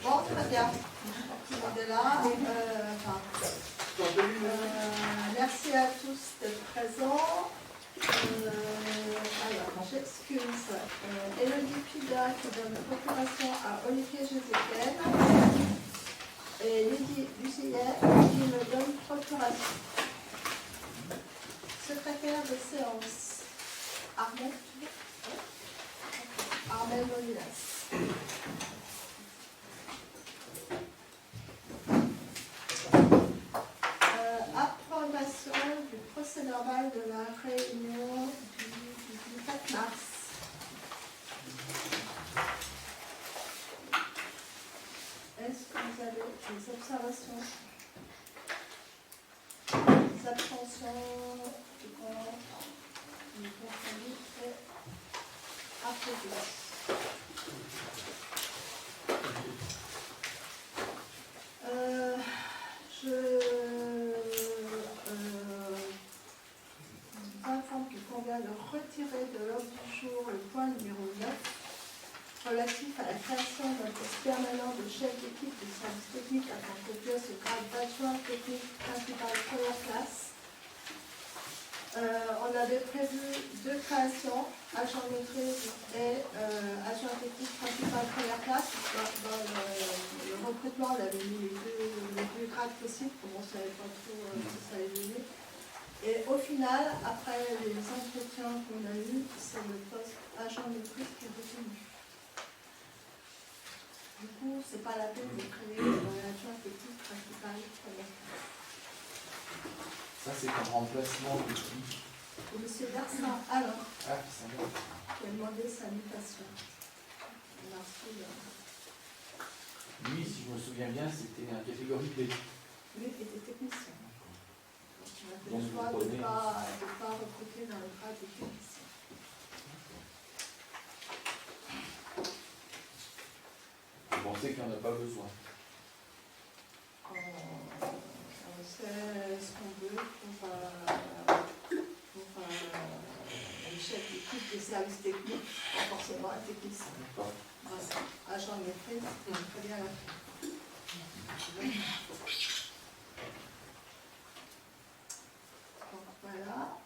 Bon, très bien. Tout le monde est là. Merci à tous d'être présents. Alors, j'excuse Élodie Pida qui donne procuration à Olivier Jézéquel et Lydie Busillet qui me donne procuration. Secrétaire de séance, Armel, Armel Molinas. Approbation du procès verbal de la réunion du 4 mars. Est-ce que vous avez des observations? Des abstentions? Du contre? Du contre-avis est approuvé. Je vous informe qu'il convient de retirer de l'ordre du jour le point numéro 9 relatif à la création d'un poste permanent de chef d'équipe du service technique à Campus au grade d'adjoint technique principal première classe. On avait prévu deux créations, agent maîtrise et agent technique principal première classe. Dans le recrutement, on avait mis les deux grades possibles, comme on ne savait pas trop si ça allait donner. Et au final, après les entretiens qu'on a eus, c'est le poste agent maîtrise qui est retenu. Du coup, ce n'est pas la peine de créer l'agent technique principal première classe. Ça, c'est un remplacement de qui? De M. Darsin Alain, Ah, qui s'en va. qui a demandé sa mutation. On a reçu Lui, si je me souviens bien, c'était un catégorie B. lui qui était technicien. Donc, on a fait Donc, le choix vous de ne prenez- pas recruter dans le grade de technicien. Vous pensez qu'il n'y en a pas besoin? On sait ce qu'on veut pour le chef d'équipe des services techniques, pas forcément un technicien. D'accord. Voilà. Agent de maîtrise, très bien. Donc voilà.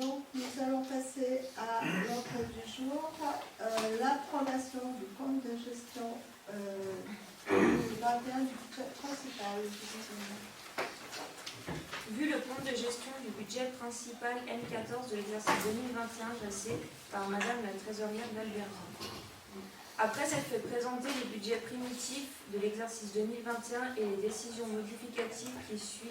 Donc nous allons passer à l'ordre du jour, l'approbation du compte de gestion 2021 du budget principal. Vu le compte de gestion du budget principal N14 de l'exercice 2021 dressé par Madame la trésorière d'Albertville. Après s'être fait présenter les budgets primitifs de l'exercice 2021 et les décisions modificatives qui s'y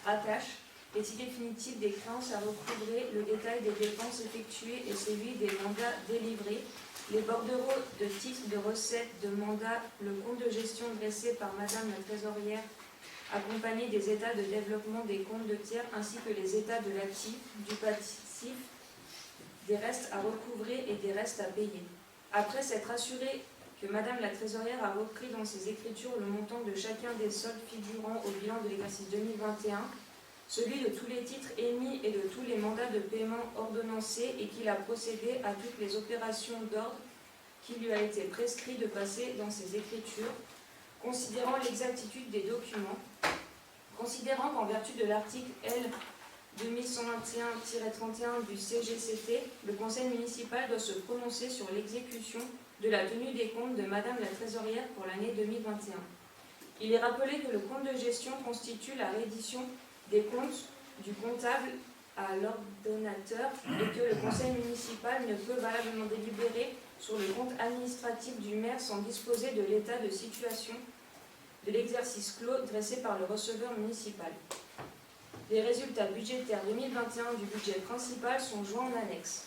rattachent, les définitifs des créances à recouvrer, le détail des dépenses effectuées et celui des mandats délivrés, les bordereaux de titres de recettes de mandats, le compte de gestion dressé par Madame la trésorière accompagné des états de développement des comptes de tiers ainsi que les états de l'actif, du passif, des restes à recouvrer et des restes à payer. Après s'être assuré que Madame la trésorière a repris dans ses écritures le montant de chacun des soldes figurant au bilan de l'exercice 2021, celui de tous les titres émis et de tous les mandats de paiement ordonnancés et qu'il a procédé à toutes les opérations d'ordre qui lui a été prescrit de passer dans ses écritures, considérant l'exactitude des documents, considérant qu'en vertu de l'article L. 2121-31 du CGCT, le conseil municipal doit se prononcer sur l'exécution de la tenue des comptes de Madame la trésorière pour l'année 2021. Il est rappelé que le compte de gestion constitue la reddition des comptes du comptable à l'ordonnateur et que le conseil municipal ne peut valablement délibérer sur le compte administratif du maire sans disposer de l'état de situation de l'exercice clos dressé par le receveur municipal. Les résultats budgétaires 2021 du budget principal sont joints en annexe.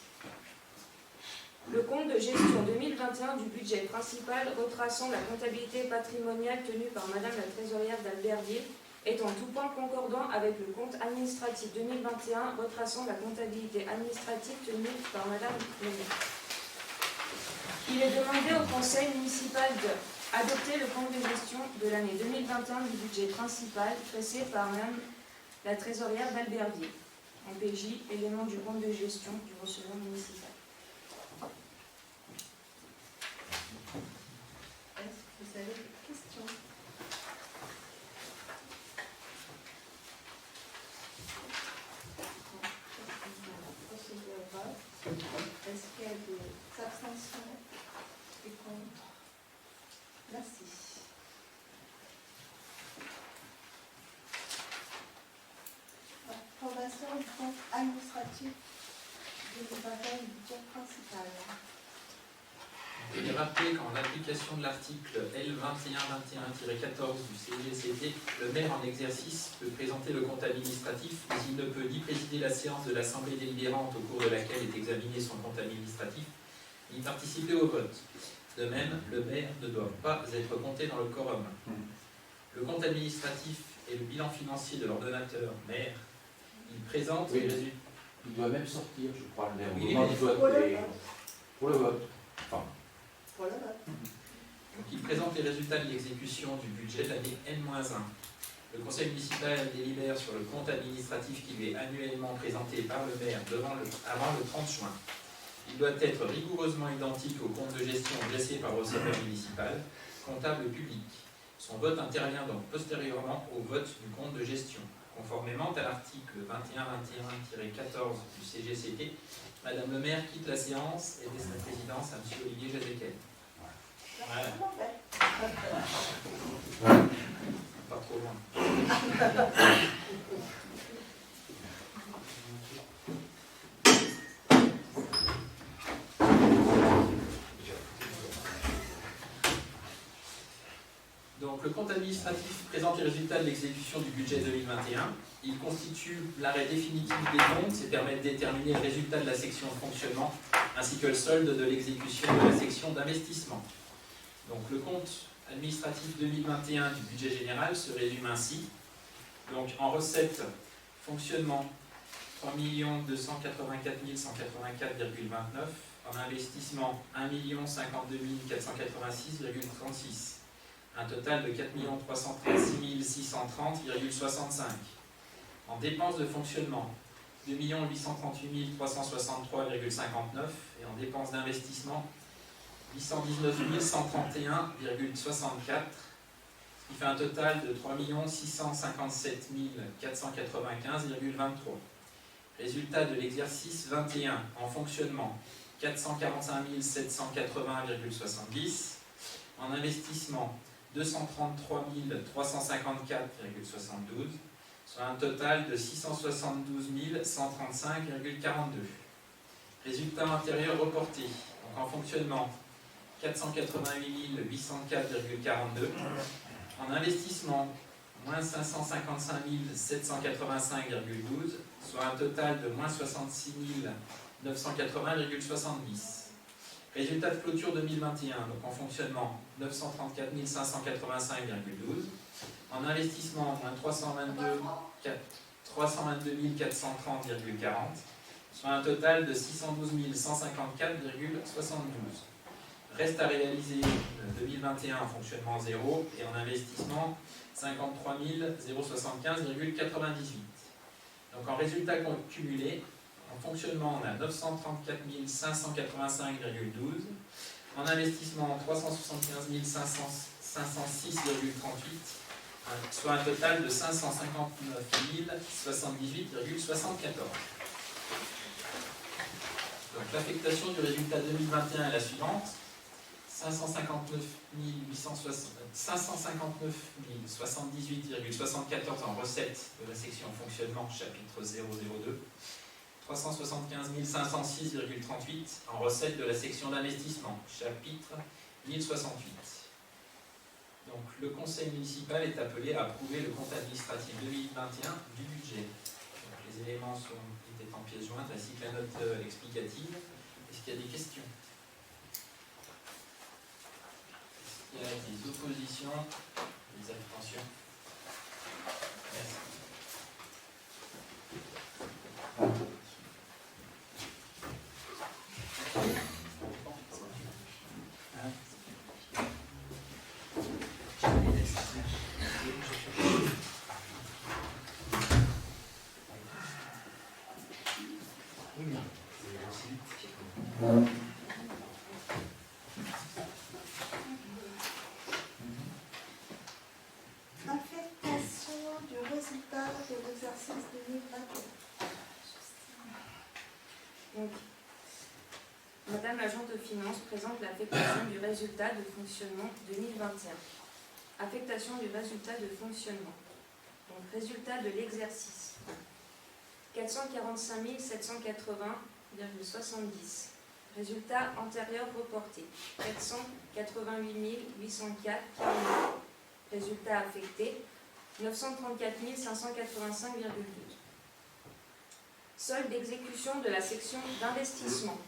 Le compte de gestion 2021 du budget principal retraçant la comptabilité patrimoniale tenue par Madame la trésorière d'Albertville est en tout point concordant avec le compte administratif 2021 retraçant la comptabilité administrative tenue par Madame le maire. Il est demandé au conseil municipal d'adopter le compte de gestion de l'année 2021 du budget principal dressé par Madame la trésorière d'Albertville. en PJ, élément du compte de gestion du receveur municipal. Est-ce que vous avez des questions? Procéder au vote. Est-ce qu'il y a des abstentions? Des contre? Merci. Approbation du compte administratif du budget principal. Je vais rappeler qu'en application de l'article L2121-14 du CGCT, le maire en exercice peut présenter le compte administratif, mais il ne peut ni présider la séance de l'Assemblée délibérante au cours de laquelle est examiné son compte administratif, ni participer au vote. De même, le maire ne doit pas être compté dans le quorum. Le compte administratif et le bilan financier de l'ordonnateur maire, il présente les résultats. Il doit même sortir, je crois, le maire. Oui, Au moment du vote. Pour le Et- vote. Pour le vote. Enfin, Pour le vote. Donc, il présente les résultats de l'exécution du budget de l'année N-1. Le conseil municipal délibère sur le compte administratif qui lui est annuellement présenté par le maire avant le 30 juin. Il doit être rigoureusement identique au compte de gestion dressé par le receveur municipal, comptable public. Son vote intervient donc postérieurement au vote du compte de gestion. Conformément à l'article 2121-14 du CGCT, Madame le maire quitte la séance et laisse la présidence à M. Olivier Jazekel. Voilà. Pas trop loin. Donc, le compte administratif présente les résultats de l'exécution du budget 2021. Il constitue l'arrêt définitif des comptes et permet de déterminer le résultat de la section de fonctionnement ainsi que le solde de l'exécution de la section d'investissement. Donc, le compte administratif 2021 du budget général se résume ainsi. Donc, en recettes, fonctionnement 3 284 184,29. En investissement 1 052 486,36. Un total de 4 336 630,65. En dépenses de fonctionnement, 2 838 363,59 et en dépenses d'investissement, 819 131,64, ce qui fait un total de 3 657 495,23. Résultat de l'exercice 21 en fonctionnement, 445 780,70. En investissement, 233 354,72, soit un total de 672 135,42. Résultat intérieur reporté, donc en fonctionnement, 488 804,42. En investissement, moins 555 785,12, soit un total de moins 66 980,70. Résultat de clôture 2021, donc en fonctionnement, 934 585,12. En investissement, moins 322 430,40, soit un total de 612 154,72. Reste à réaliser 2021 en fonctionnement 0 et en investissement 53 075,98. Donc en résultat cumulé, en fonctionnement, on a 934 585,12. En investissement, 375 506,38, soit un total de 559 078,74. Donc l'affectation du résultat 2021 est la suivante. 559 078,74 en recettes de la section fonctionnement, chapitre 002. 375 506,38 en recettes de la section d'investissement, chapitre 1068. Donc le conseil municipal est appelé à approuver le compte administratif 2021 du budget. Donc, les éléments étaient en pièce jointe ainsi que la note explicative. Est-ce qu'il y a des questions? Est-ce qu'il y a des oppositions? Des abstentions? Merci. Oui, bien. Affectation du résultat de l'exercice 2021. Donc, Madame l'agente de finances présente l'affectation du résultat de fonctionnement 2021. Affectation du résultat de fonctionnement. Donc, résultat de l'exercice. 445 780,70. Résultat antérieur reporté. 488 804,40. Résultat affecté. 934 585,12. Solde d'exécution de la section d'investissement.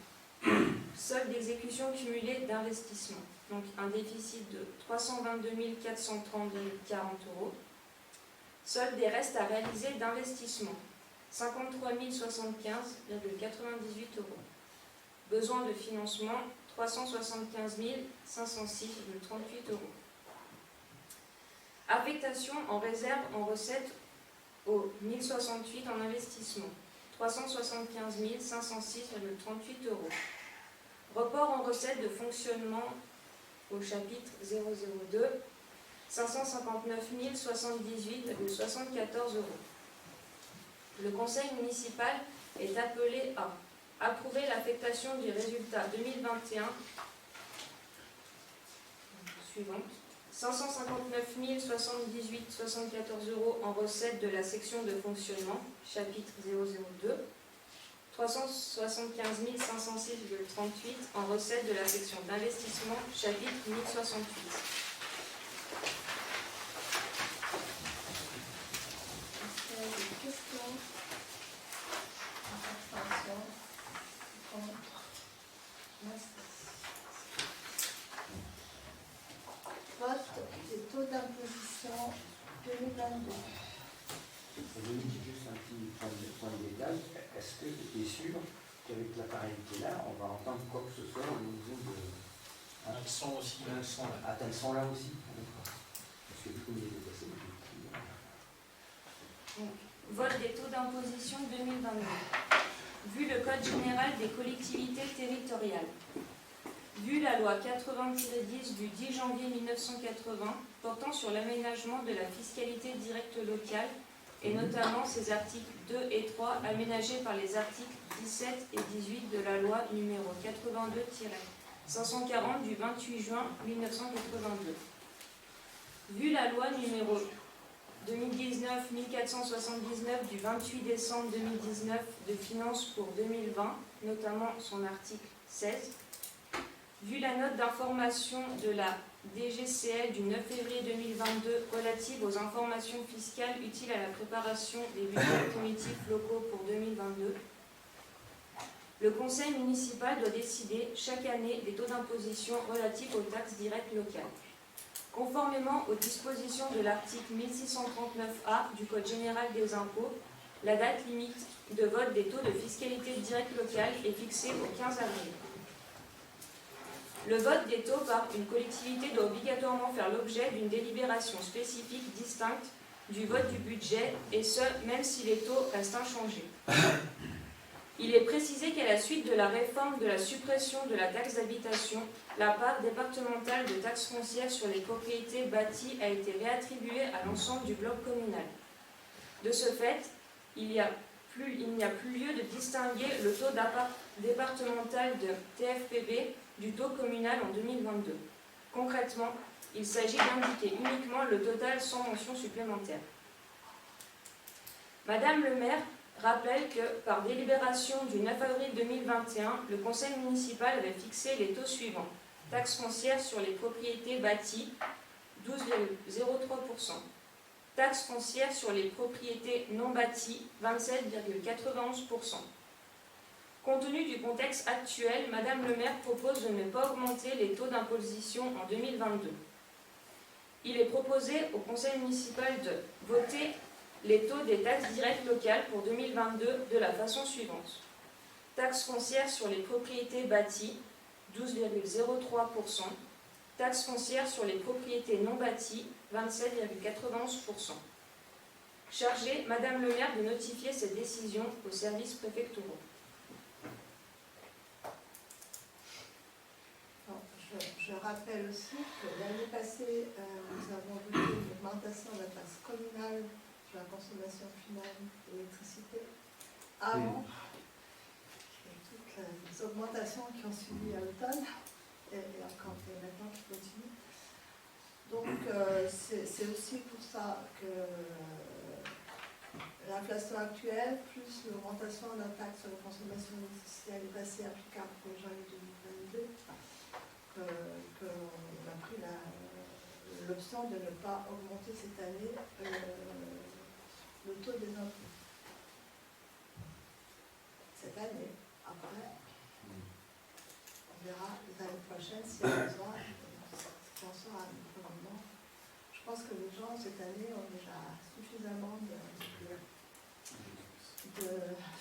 Solde d'exécution cumulée d'investissement. Donc un déficit de 322 430,40 euros. Solde des restes à réaliser d'investissement. 53 075,98 euros. Besoin de financement 375 506,38 euros. Affectation en réserve en recette au 1068 en investissement. 375 506,38 euros. Report en recette de fonctionnement au chapitre 002, 559 078,74 euros. Le conseil municipal est appelé à approuver l'affectation du résultat 2021 suivante. 559 078,74 euros en recette de la section de fonctionnement, chapitre 002. 375 506,38 en recette de la section d'investissement, chapitre 1068. Est-ce qu'il y a des questions? Abstention. Contre. Vote des taux d'imposition 2022. Je me dis juste un petit point de détail. Est-ce que tu es sûr qu'avec l'appareil qui est là, on va entendre quoi que ce soit au niveau de. Un son aussi. Un son là. Ah, t'as le son là aussi? Parce que du coup, il est déplacé. Vote des taux d'imposition 2022. Vu le Code général des collectivités territoriales. Vu la loi 80-10 du 10 janvier 1980 portant sur l'aménagement de la fiscalité directe locale et notamment ses articles 2 et 3 aménagés par les articles 17 et 18 de la loi numéro 82-540 du 28 juin 1982. Vu la loi numéro 2019-1479 du 28 décembre 2019 de finances pour 2020, notamment son article 16. Vu la note d'information de la DGCL du 9 février 2022 relative aux informations fiscales utiles à la préparation des budgets primitifs locaux pour 2022, le conseil municipal doit décider chaque année des taux d'imposition relatifs aux taxes directes locales. Conformément aux dispositions de l'article 1639A du Code général des impôts, la date limite de vote des taux de fiscalité directe locale est fixée au 15 avril. Le vote des taux par une collectivité doit obligatoirement faire l'objet d'une délibération spécifique distincte du vote du budget, et ce, même si les taux restent inchangés. Il est précisé qu'à la suite de la réforme de la suppression de la taxe d'habitation, la part départementale de taxe foncière sur les propriétés bâties a été réattribuée à l'ensemble du bloc communal. De ce fait, il n'y a plus lieu de distinguer le taux départemental de TFPB du taux communal en 2022. Concrètement, il s'agit d'indiquer uniquement le total sans mention supplémentaire. Madame le maire rappelle que, par délibération du 9 avril 2021, le conseil municipal avait fixé les taux suivants. Taxe foncière sur les propriétés bâties, 12,03%. Taxe foncière sur les propriétés non bâties, 27,91%. Compte tenu du contexte actuel, Madame le maire propose de ne pas augmenter les taux d'imposition en 2022. Il est proposé au conseil municipal de voter les taux des taxes directes locales pour 2022 de la façon suivante. Taxe foncière sur les propriétés bâties, 12,03%. Taxe foncière sur les propriétés non bâties, 27,91%. Chargé, Madame le maire de notifier cette décision aux services préfectoraux. je rappelle aussi que l'année passée, nous avons voté une augmentation de la taxe communale sur la consommation finale d'électricité avant toutes les augmentations qui ont suivi à l'automne et encore maintenant qui continuent. Donc c'est aussi pour ça que l'inflation actuelle plus l'augmentation de la taxe sur la consommation d'électricité est passée applicable pour janvier 2022 qu'on a pris l'option de ne pas augmenter cette année le taux des impôts. Cette année, après, on verra l'année prochaine s'il y a besoin, si on sera vraiment. Je pense que les gens cette année ont déjà suffisamment de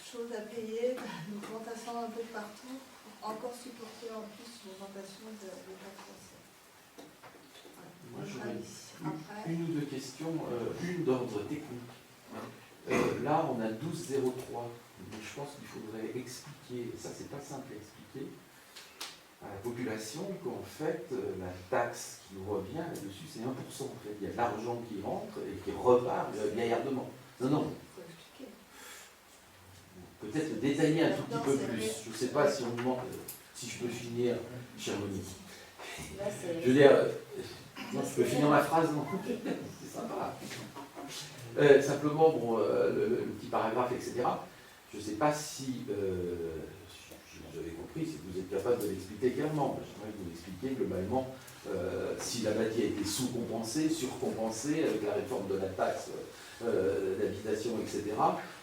choses à payer, d'augmentation un peu de partout, pour encore supporter en plus l'augmentation de taxes foncières. Moi, j'aurais Après, une ou deux questions, une d'ordre technique. Là, on a 12,03. Mais je pense qu'il faudrait expliquer, et ça, c'est pas simple à expliquer, à la population qu'en fait, la taxe qui revient là-dessus, c'est 1%. En fait. Il y a de l'argent qui rentre et qui repart gaillardement. Non. il faut expliquer. Peut-être détailler un tout petit peu c'est plus. vrai. Je ne sais pas si on demande, si je peux finir, chère Monique. Là, c'est- Je veux dire, non, je peux finir ma phrase, non? C'est sympa. Simplement, bon, le petit paragraphe, etc. Je ne sais pas si vous avez compris, si vous êtes capable de l'expliquer clairement. J'aimerais que vous l'expliquiez globalement si la matière a été sous-compensée, surcompensée avec la réforme de la taxe d'habitation, etc.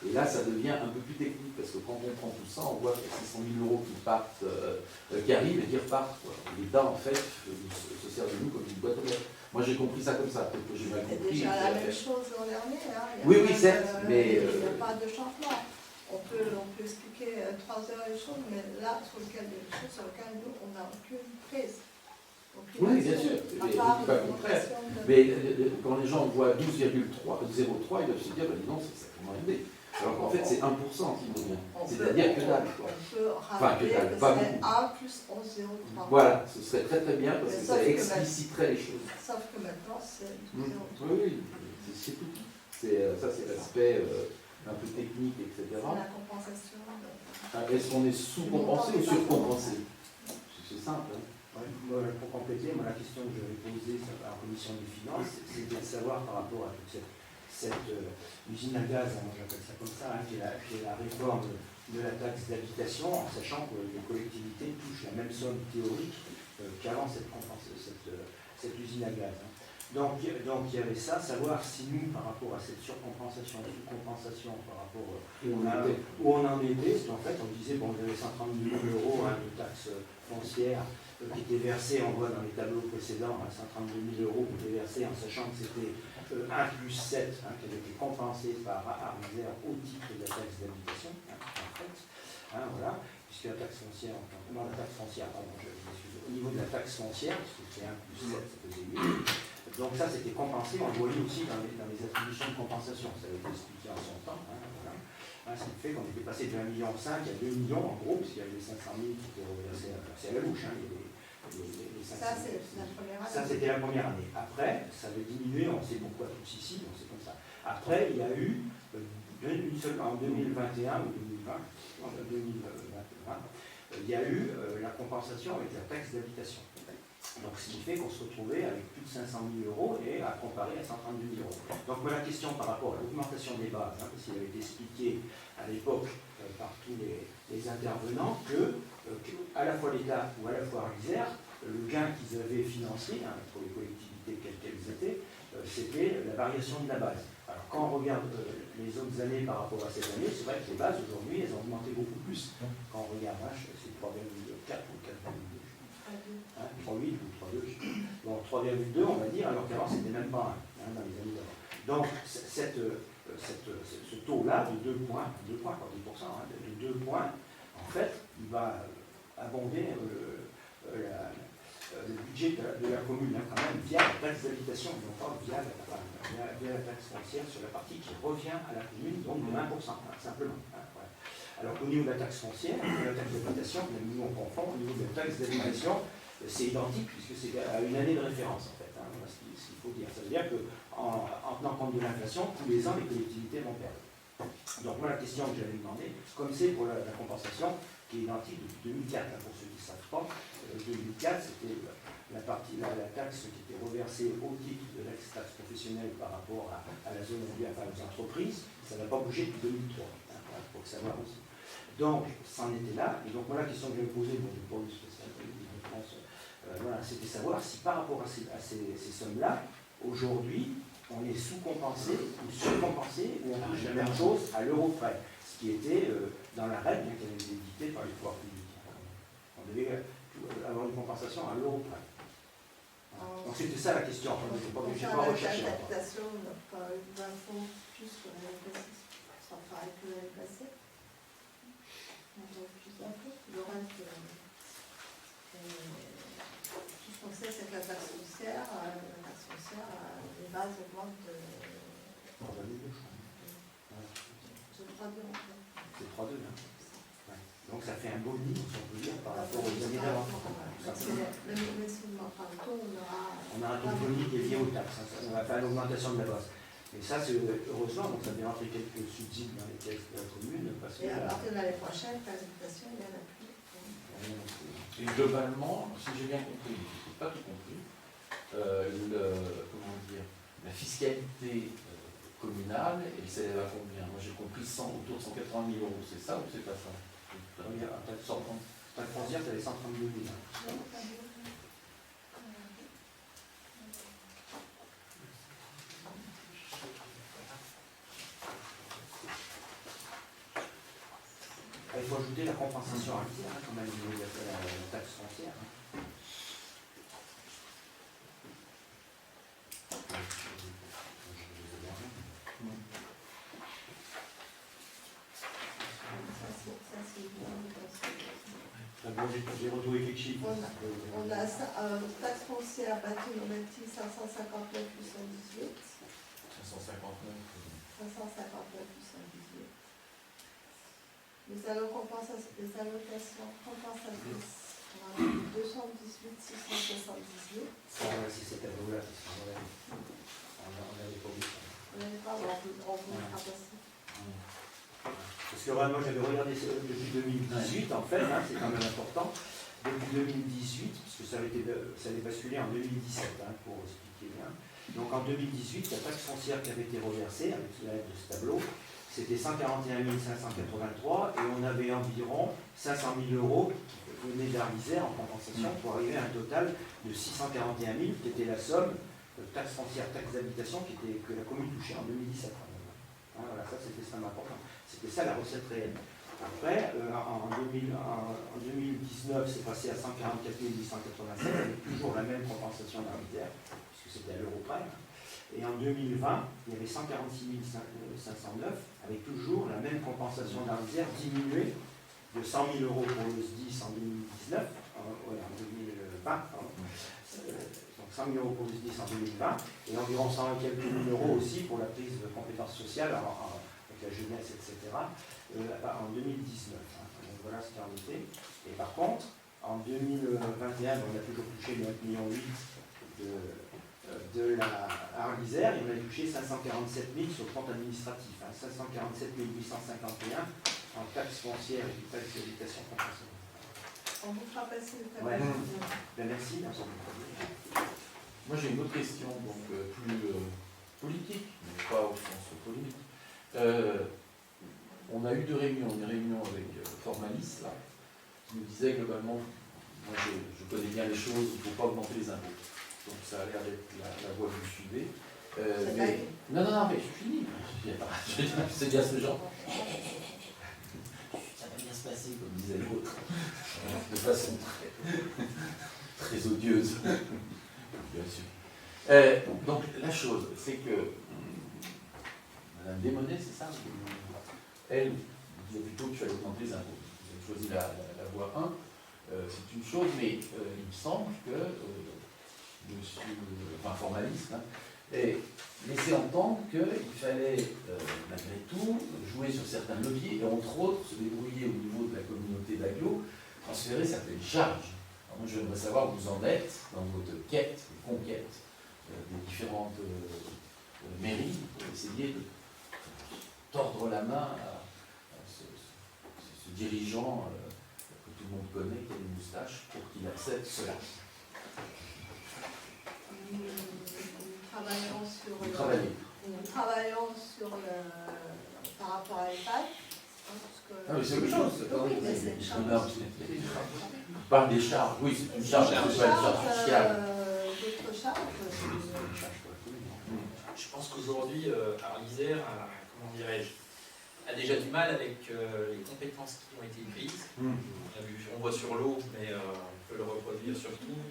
Et là, ça devient un peu plus technique, parce que quand on prend tout ça, on voit que 600 000 euros qui partent, qui arrivent et qui repartent. L'État, en fait, se sert de nous comme une boîte aux lettres. Moi, j'ai compris ça comme ça, peut-être que j'ai mal C'est compris. déjà la même chose l'an dernier. Hein. Il y a Oui, pas certes, de- mais... Il n'y a pas de changement. On peut expliquer 3 heures les choses, mais là, sur lesquelles nous, on n'a aucune prise. Oui, bien sûr. À Mais part c'est pas le contraire. l'augmentation de- Mais quand les gens voient 12,03, ils doivent se dire, dis non, c'est sacrément élevé. Alors qu'en fait, c'est 1% qui nous vient. C'est-à-dire que dalle, quoi. On peut Enfin, que rappeler dalle, que pas c'est beaucoup. 1 plus 11,03. Voilà, ce serait très très bien, parce Mais que sauf ça que expliciterait les choses. Sauf que maintenant, c'est Oui, 12,03. oui, c'est tout. Ça, c'est l'aspect un peu technique, etc. C'est la compensation. Est-ce qu'on est sous-compensé ou surcompensé? C'est simple. Hein. Ouais, moi, pour compléter, moi, la question que j'avais posée à la commission des finances, c'était de savoir par rapport à toute cette usine à gaz, hein, moi j'appelle ça comme ça, hein, qui est la réforme de la taxe d'habitation, en sachant que les collectivités touchent la même somme théorique qu'avant cette usine à gaz. Hein. Donc il y avait ça, savoir si nous, par rapport à cette surcompensation, sous-compensation, par rapport où on en était, parce qu'en fait on disait, bon, il y avait 130 000 euros hein, de taxes foncières qui étaient versées, on voit dans les tableaux précédents, hein, 132 000 euros qui étaient versés en sachant que c'était 1 plus 7 hein, qui avait été compensé par Armisère au titre de la taxe d'habitation, hein, en fait, hein, voilà, puisque la taxe foncière, non la taxe foncière, pardon, je m'excuse, au niveau de la taxe foncière, puisque c'est 1 plus 7, ça faisait 8, donc ça c'était compensé, on le voyait aussi dans les attributions de compensation, ça avait été expliqué en son temps, hein, voilà. Hein, ce qui fait qu'on était passé de 1,5 million à 2 millions en gros, puisqu'il y avait les 500 000 qui étaient reversés à la bouche, hein, les 500 000. Ça, c'est la première année. Ça, c'était la première année. Après, ça avait diminué, on sait pourquoi tous ici, on sait comme ça. Après, il y a eu, en 2021 ou 2020, il y a eu la compensation avec la taxe d'habitation. Donc, ce qui fait qu'on se retrouvait avec plus de 500 000 euros et à comparer à 132 000 euros. Donc, moi, la question par rapport à l'augmentation des bases, hein, parce qu'il avait été expliqué à l'époque par tous les intervenants que à la fois l'État ou à la fois Armisère, le gain qu'ils avaient financier hein, pour les collectivités quelles qu'elles étaient, c'était la variation de la base. Alors quand on regarde les autres années par rapport à cette année, c'est vrai que les bases aujourd'hui, elles ont augmenté beaucoup plus. Quand on regarde, hein, c'est 3,4 ou 4,2. Hein, 3,8 ou 3,2. Bon, 3,2 on va dire, alors qu'avant c'était même pas 1 hein, dans les années d'avant. Donc ce taux-là de 2 points, 10%, hein, de 2 points, en fait, il va abonder le budget de la commune, hein, quand même, via la taxe d'habitation, non pas via la taxe foncière sur la partie qui revient à la commune, donc de 1%, hein, simplement. Hein, voilà. Alors qu'au niveau de la taxe foncière, de la taxe d'habitation, nous on confond, au niveau de la taxe d'habitation, c'est identique puisque c'est à une année de référence en fait, hein, voilà ce qu'il faut dire. Ça veut dire qu'en tenant compte de l'inflation, tous les ans les collectivités vont perdre. Donc moi la question que j'avais demandé, comme c'est pour la compensation qui est identique depuis 2004, hein, pour ceux qui ne savent pas, 2004 c'était la taxe qui était reversée au titre de l'ex-taxe professionnelle par rapport à la zone réduite aux entreprises, ça n'a pas bougé depuis 2003, hein, voilà, pour le savoir aussi. Donc, c'en était là, et donc moi la question que je vais poser, bon, je n'ai pas eu spécialement de réponse, voilà, c'était savoir si par rapport à ces sommes-là, aujourd'hui, on est sous-compensé ou surcompensé, ou on touche la même chose à l'euro près, ce qui était dans la règle qui avait été dictée par les pouvoirs publics. On devait avoir une compensation à l'euro près. Donc c'était ça la question. Je n'ai pas recherché. L'adaptation, on n'a pas eu d'infos plus sur l'année passée. Ça paraît que l'année passée. On a plus d'infos. Le reste, tout ce qu'on sait, c'est que la taxe foncière, les bases augmentent de 3,2, je crois. 3,2 en fait. C'est 3,2, hein. Ouais. Donc ça fait un beau nid, si on peut dire, par rapport aux années d'avant. On a un taux de bonus qui est lié aux taxes, hein. On va faire l'augmentation de la base. Et ça, c'est heureusement, donc ça vient rentrer quelques subsides dans les caisses de la commune. Parce que, et à partir de l'année prochaine, l'habitation, il y en a plus. Et globalement, si j'ai bien compris, je n'ai pas tout compris, comment dire, la fiscalité communale, elle s'élève à combien? Moi j'ai compris autour de 180 000 €, c'est ça ou c'est pas ça? il y a un tas de frontières, tu avais 132 000. Il faut ajouter la compensation entière, quand même, au niveau de la taxe foncière. J'ai retrouvé quelques chiffres. On a taxe foncière bâtiment bâti 559 818. 559. 559 818. Les allocations compensatrices, 218 678. Ça, si c'est tableau-là, on n'avait pas vu ça. On n'avait pas, on vous passer. Parce que moi j'avais regardé depuis 2018 en fait, hein, c'est quand même important, depuis 2018, parce que ça avait basculé en 2017, hein, pour expliquer bien. Donc en 2018, la taxe foncière qui avait été reversée avec l'aide de ce tableau, c'était 141 583 et on avait environ 500 000 € qui venaient d'Arlisère en compensation pour arriver à un total de 641 000 qui était la somme de taxe foncière, taxe d'habitation que la commune touchait en 2017. Hein, voilà, ça c'était ça important. C'était ça la recette réelle. Après, en 2019, c'est passé à 144 887 avec toujours la même compensation d'Arlisère, puisque c'était à l'euro près. Et en 2020, il y avait 146 509 avec toujours la même compensation d'Arlisère diminuée de 100 000 € pour le SDIS en 2019, en 2020, pardon. Donc 100 000 € pour le SDIS en 2020 et environ 100 et quelques mille € aussi pour la prise de compétences sociales avec la jeunesse, etc. En 2019. Hein. Donc voilà ce qu'il en était. Et par contre, en 2021, on a toujours touché les 1,8 million de la Arlisère, et on a touché 547 000 sur le compte administratif, hein, 547 851 en taxes foncières et taxes d'habitation compensée. On vous fera passer le tableau. Ouais. Ben, merci. Moi j'ai une autre question, donc plus politique, mais pas au sens polémique. On a eu deux réunions, une réunion avec Formalis, là, qui nous disait globalement, moi je connais bien les choses, il ne faut pas augmenter les impôts. Donc ça a l'air d'être la voie que vous suivez. Mais... Non, mais je finis. C'est bien ce genre. Ça va bien se passer, comme disait l'autre, de façon très odieuse, bien sûr. Donc la chose, c'est que Madame Desmonnets, c'est ça, elle disait plutôt qu'il fallait augmenter les impôts. Vous avez choisi la voie 1, c'est une chose, mais il me semble que monsieur, formaliste, et laisser entendre qu'il fallait, malgré tout, jouer sur certains leviers et entre autres se débrouiller au niveau de la communauté d'agglo, transférer certaines charges. Alors Moi, j'aimerais savoir où vous en êtes dans votre quête, conquête des différentes mairies pour essayer de tordre la main à ce dirigeant que tout le monde connaît, qui a une moustache, pour qu'il accepte cela. Nous travaillons sur par rapport à l'EHPAD. Ah oui, c'est autre chose. Oui, mais c'est une charge. On parle des charges, oui, c'est une charge, c'est pas une charge fiscale. D'autres charges. Je pense qu'aujourd'hui, l'Isère comment dirais-je, a déjà du mal avec les compétences qui ont été prises. On voit sur l'eau, mais on peut le reproduire sur tout.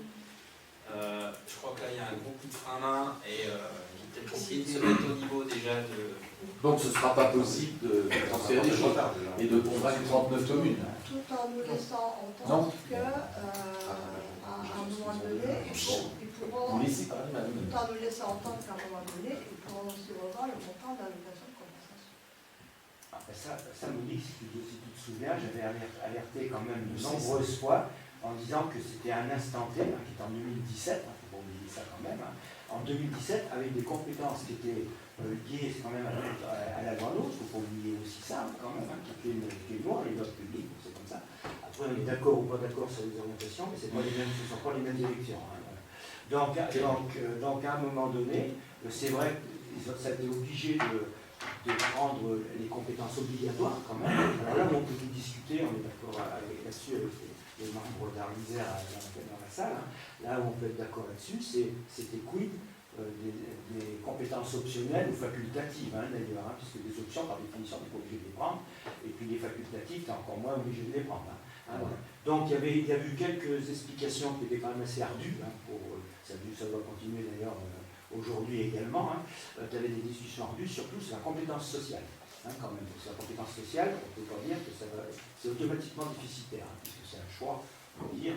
Je crois que là, il y a un gros coup de frein à main et peut-être essayer de se mettre au niveau déjà de... Donc ce ne sera pas possible de transférer des choses et de convaincre 39 communes. Tout en nous laissant entendre qu'à un moment donné, ils pourront... Vous laissez parler, madame. Tout en nous laissant entendre qu'à un moment donné, ils pourront aussi revoir le montant de l'allocation de compensation. Après ça Monique, si tu te souviens, j'avais alerté quand même de nombreuses fois en disant que c'était un instant T, qui est en 2017, il ne faut pas oublier ça quand même, en 2017, avec des compétences qui étaient liées quand même à la loi NOTRe, il ne faut pas oublier aussi ça quand même, qui est une loi, les lois publiques, c'est comme ça. Après, on est d'accord ou pas d'accord sur les orientations, mais ce ne sont pas les mêmes élections. Donc, à un moment donné, c'est vrai qu'ils ont été obligés de prendre les compétences obligatoires quand même. Alors là, on peut tout discuter, on est d'accord là-dessus avec les membres d'Arlisère dans la salle. Là où on peut être d'accord là-dessus, c'était quid des compétences optionnelles ou facultatives, d'ailleurs, puisque des options, par définition, on n'est pas obligé de les prendre, et puis les facultatives, tu es encore moins obligé de les prendre. Voilà. Donc il y a eu quelques explications qui étaient quand même assez ardues, ça doit continuer d'ailleurs aujourd'hui également. Tu avais des discussions ardues, surtout sur la compétence sociale. Quand même, parce que la compétence sociale, on ne peut pas dire que c'est automatiquement déficitaire, puisque c'est un choix, on peut dire,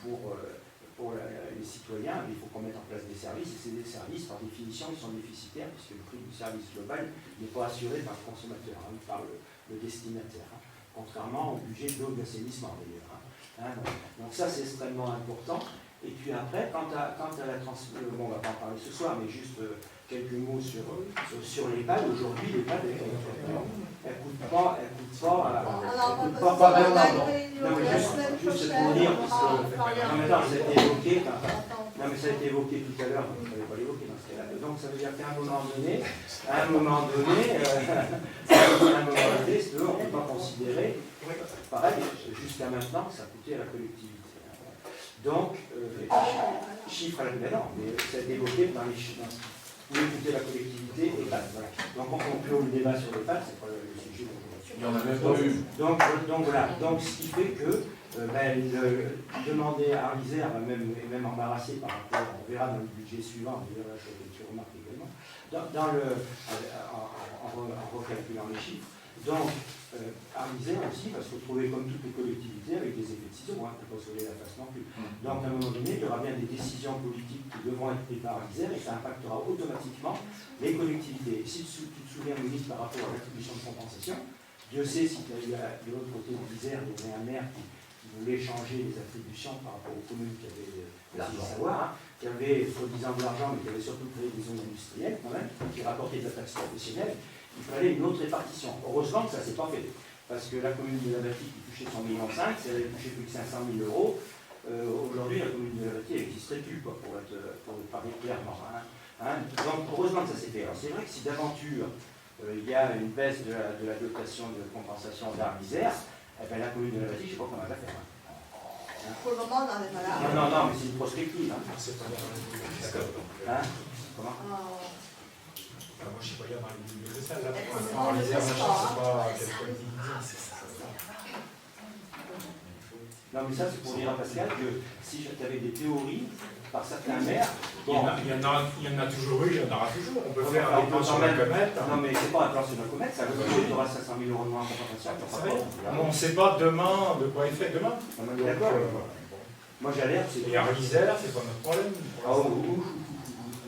pour les citoyens, il faut qu'on mette en place des services, et c'est des services, par définition, qui sont déficitaires, puisque le prix du service global n'est pas assuré par le consommateur, par le destinataire, contrairement au budget d'eau et d'assainissement d'ailleurs. Donc ça, c'est extrêmement important. Et puis après, quant à la transmission, bon, on ne va pas en parler ce soir, mais juste quelques mots sur l'EHPAD. Aujourd'hui, l'EHPAD, elle ne coûte pas vraiment. Non, mais juste pour dire, ça a été évoqué. Non, mais ça a été évoqué tout à l'heure, donc je ne vais pas l'évoquer dans ce cas-là. Donc ça veut dire qu'à un moment donné, on ne peut pas considérer, pareil, jusqu'à maintenant, ça a coûté à la collectivité. Donc, chiffre à la non, mais ça a été évoqué dans les chiffres. Où écouter la collectivité et voilà. Donc on conclut le débat sur les pattes, c'est pas le sujet dont il n'y en a même pas eu. Donc voilà, donc ce qui fait que demander à Arlisère, même embarrassé par rapport, on verra dans le budget suivant, d'ailleurs là tu remarques également, en recalculant les chiffres. Donc Arlisère aussi va se retrouver comme toutes les collectivités avec des effets de ciseaux, on ne peut pas sauver la face non plus. Donc à un moment donné, il y aura bien des décisions politiques qui devront être prises par Arlisère et ça impactera automatiquement les collectivités. Si tu te souviens, Monique, par rapport à l'attribution de compensation, Dieu sait si de l'autre côté de l'Isère, il y avait un maire qui voulait changer les attributions par rapport aux communes qui avaient l'argent à savoir, qui avaient soi-disant de l'argent, mais qui avaient surtout créé des zones industrielles quand même, qui rapportaient de la taxe professionnelle. Il fallait une autre répartition. Heureusement que ça ne s'est pas fait. Parce que la commune de la Bâtie qui touchait 100,5 millions, si elle avait touché plus de 500 000 euros, aujourd'hui la commune de la Bâtie n'existerait plus, pour parler clairement. Donc heureusement que ça s'est fait. Alors c'est vrai que si d'aventure il y a une baisse de la dotation de compensation d'Arlisère, la commune de la Bâtie, je ne sais pas comment elle va faire. Pour le moment, on n'en est pas là. Non, mais c'est une prospective. C'est pas Comment moi, je ne sais pas, il y a dans les villes de ça. Là, on en ne Isère, sait je pas, ne sais pas quelle collectivité. Non, mais ça, c'est pour dire à Pascal que si tu avais des théories par certains maires. Bon, il y en a toujours eu, il y en aura toujours. On peut faire un plan sur la comète. Non, mais c'est pas un plan sur la comète, ça veut dire que tu auras 500 000 euros de moins en compensation. On ne sait pas demain de quoi il fait demain. D'accord. Moi, j'alerte. Et Arlisère, c'est pas notre problème.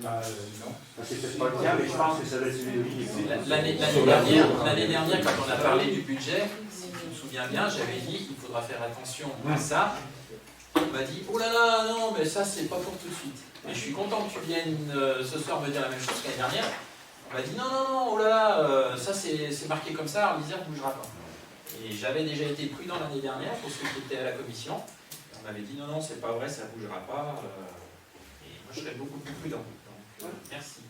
Non. C'est peut-être pas le tien, mais je pense que ça doit être celui de l'île. L'année dernière, quand on a parlé du budget, si je me souviens bien, j'avais dit qu'il faudra faire attention à ça. on m'a dit, oh là là, non, mais ça c'est pas pour tout de suite. Mais je suis content que tu viennes ce soir me dire la même chose que l'année dernière. On m'a dit, non, non, non, oh là là, ça c'est marqué comme ça, l'Isère ne bougera pas. Et j'avais déjà été prudent l'année dernière pour ceux qui étaient à la commission. On m'avait dit, non, non, c'est pas vrai, ça ne bougera pas. Et moi je serais beaucoup plus prudent. Donc, merci.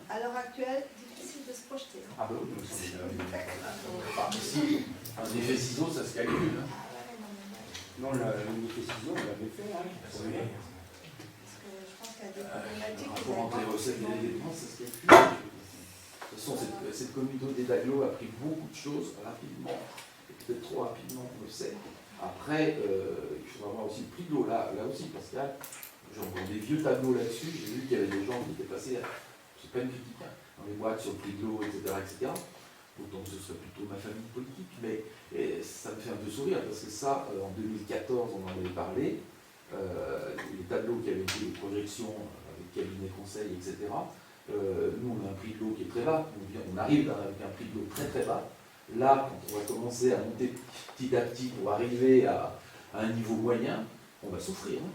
À l'heure actuelle, difficile de se projeter. Hein. Ah bah oui, c'est Si, un effet ciseau, ça se calcule. Hein. non, l'unité ciseau, on l'avait fait, hein. Parce que je pense qu'il y a des problématiques. Par rapport entre les recettes et les dépenses, ça se calcule. De toute façon, cette communauté d'agglo a pris beaucoup de choses rapidement, et peut-être trop rapidement, on le sait. Après, il faudra voir aussi le prix de l'eau, là aussi, Pascal. J'ai encore des vieux tableaux là-dessus, j'ai vu qu'il y avait des gens qui étaient passés, c'est pas une critique, hein, dans les boîtes sur le prix de l'eau, etc. Autant que ce serait plutôt ma famille politique, mais ça me fait un peu sourire, parce que ça, en 2014, on en avait parlé, les tableaux qui avaient été les projections avec cabinet conseil, etc. Nous, on a un prix de l'eau qui est très bas, on arrive avec un prix de l'eau très très bas. Là, quand on va commencer à monter petit à petit pour arriver à un niveau moyen, on va souffrir. Hein.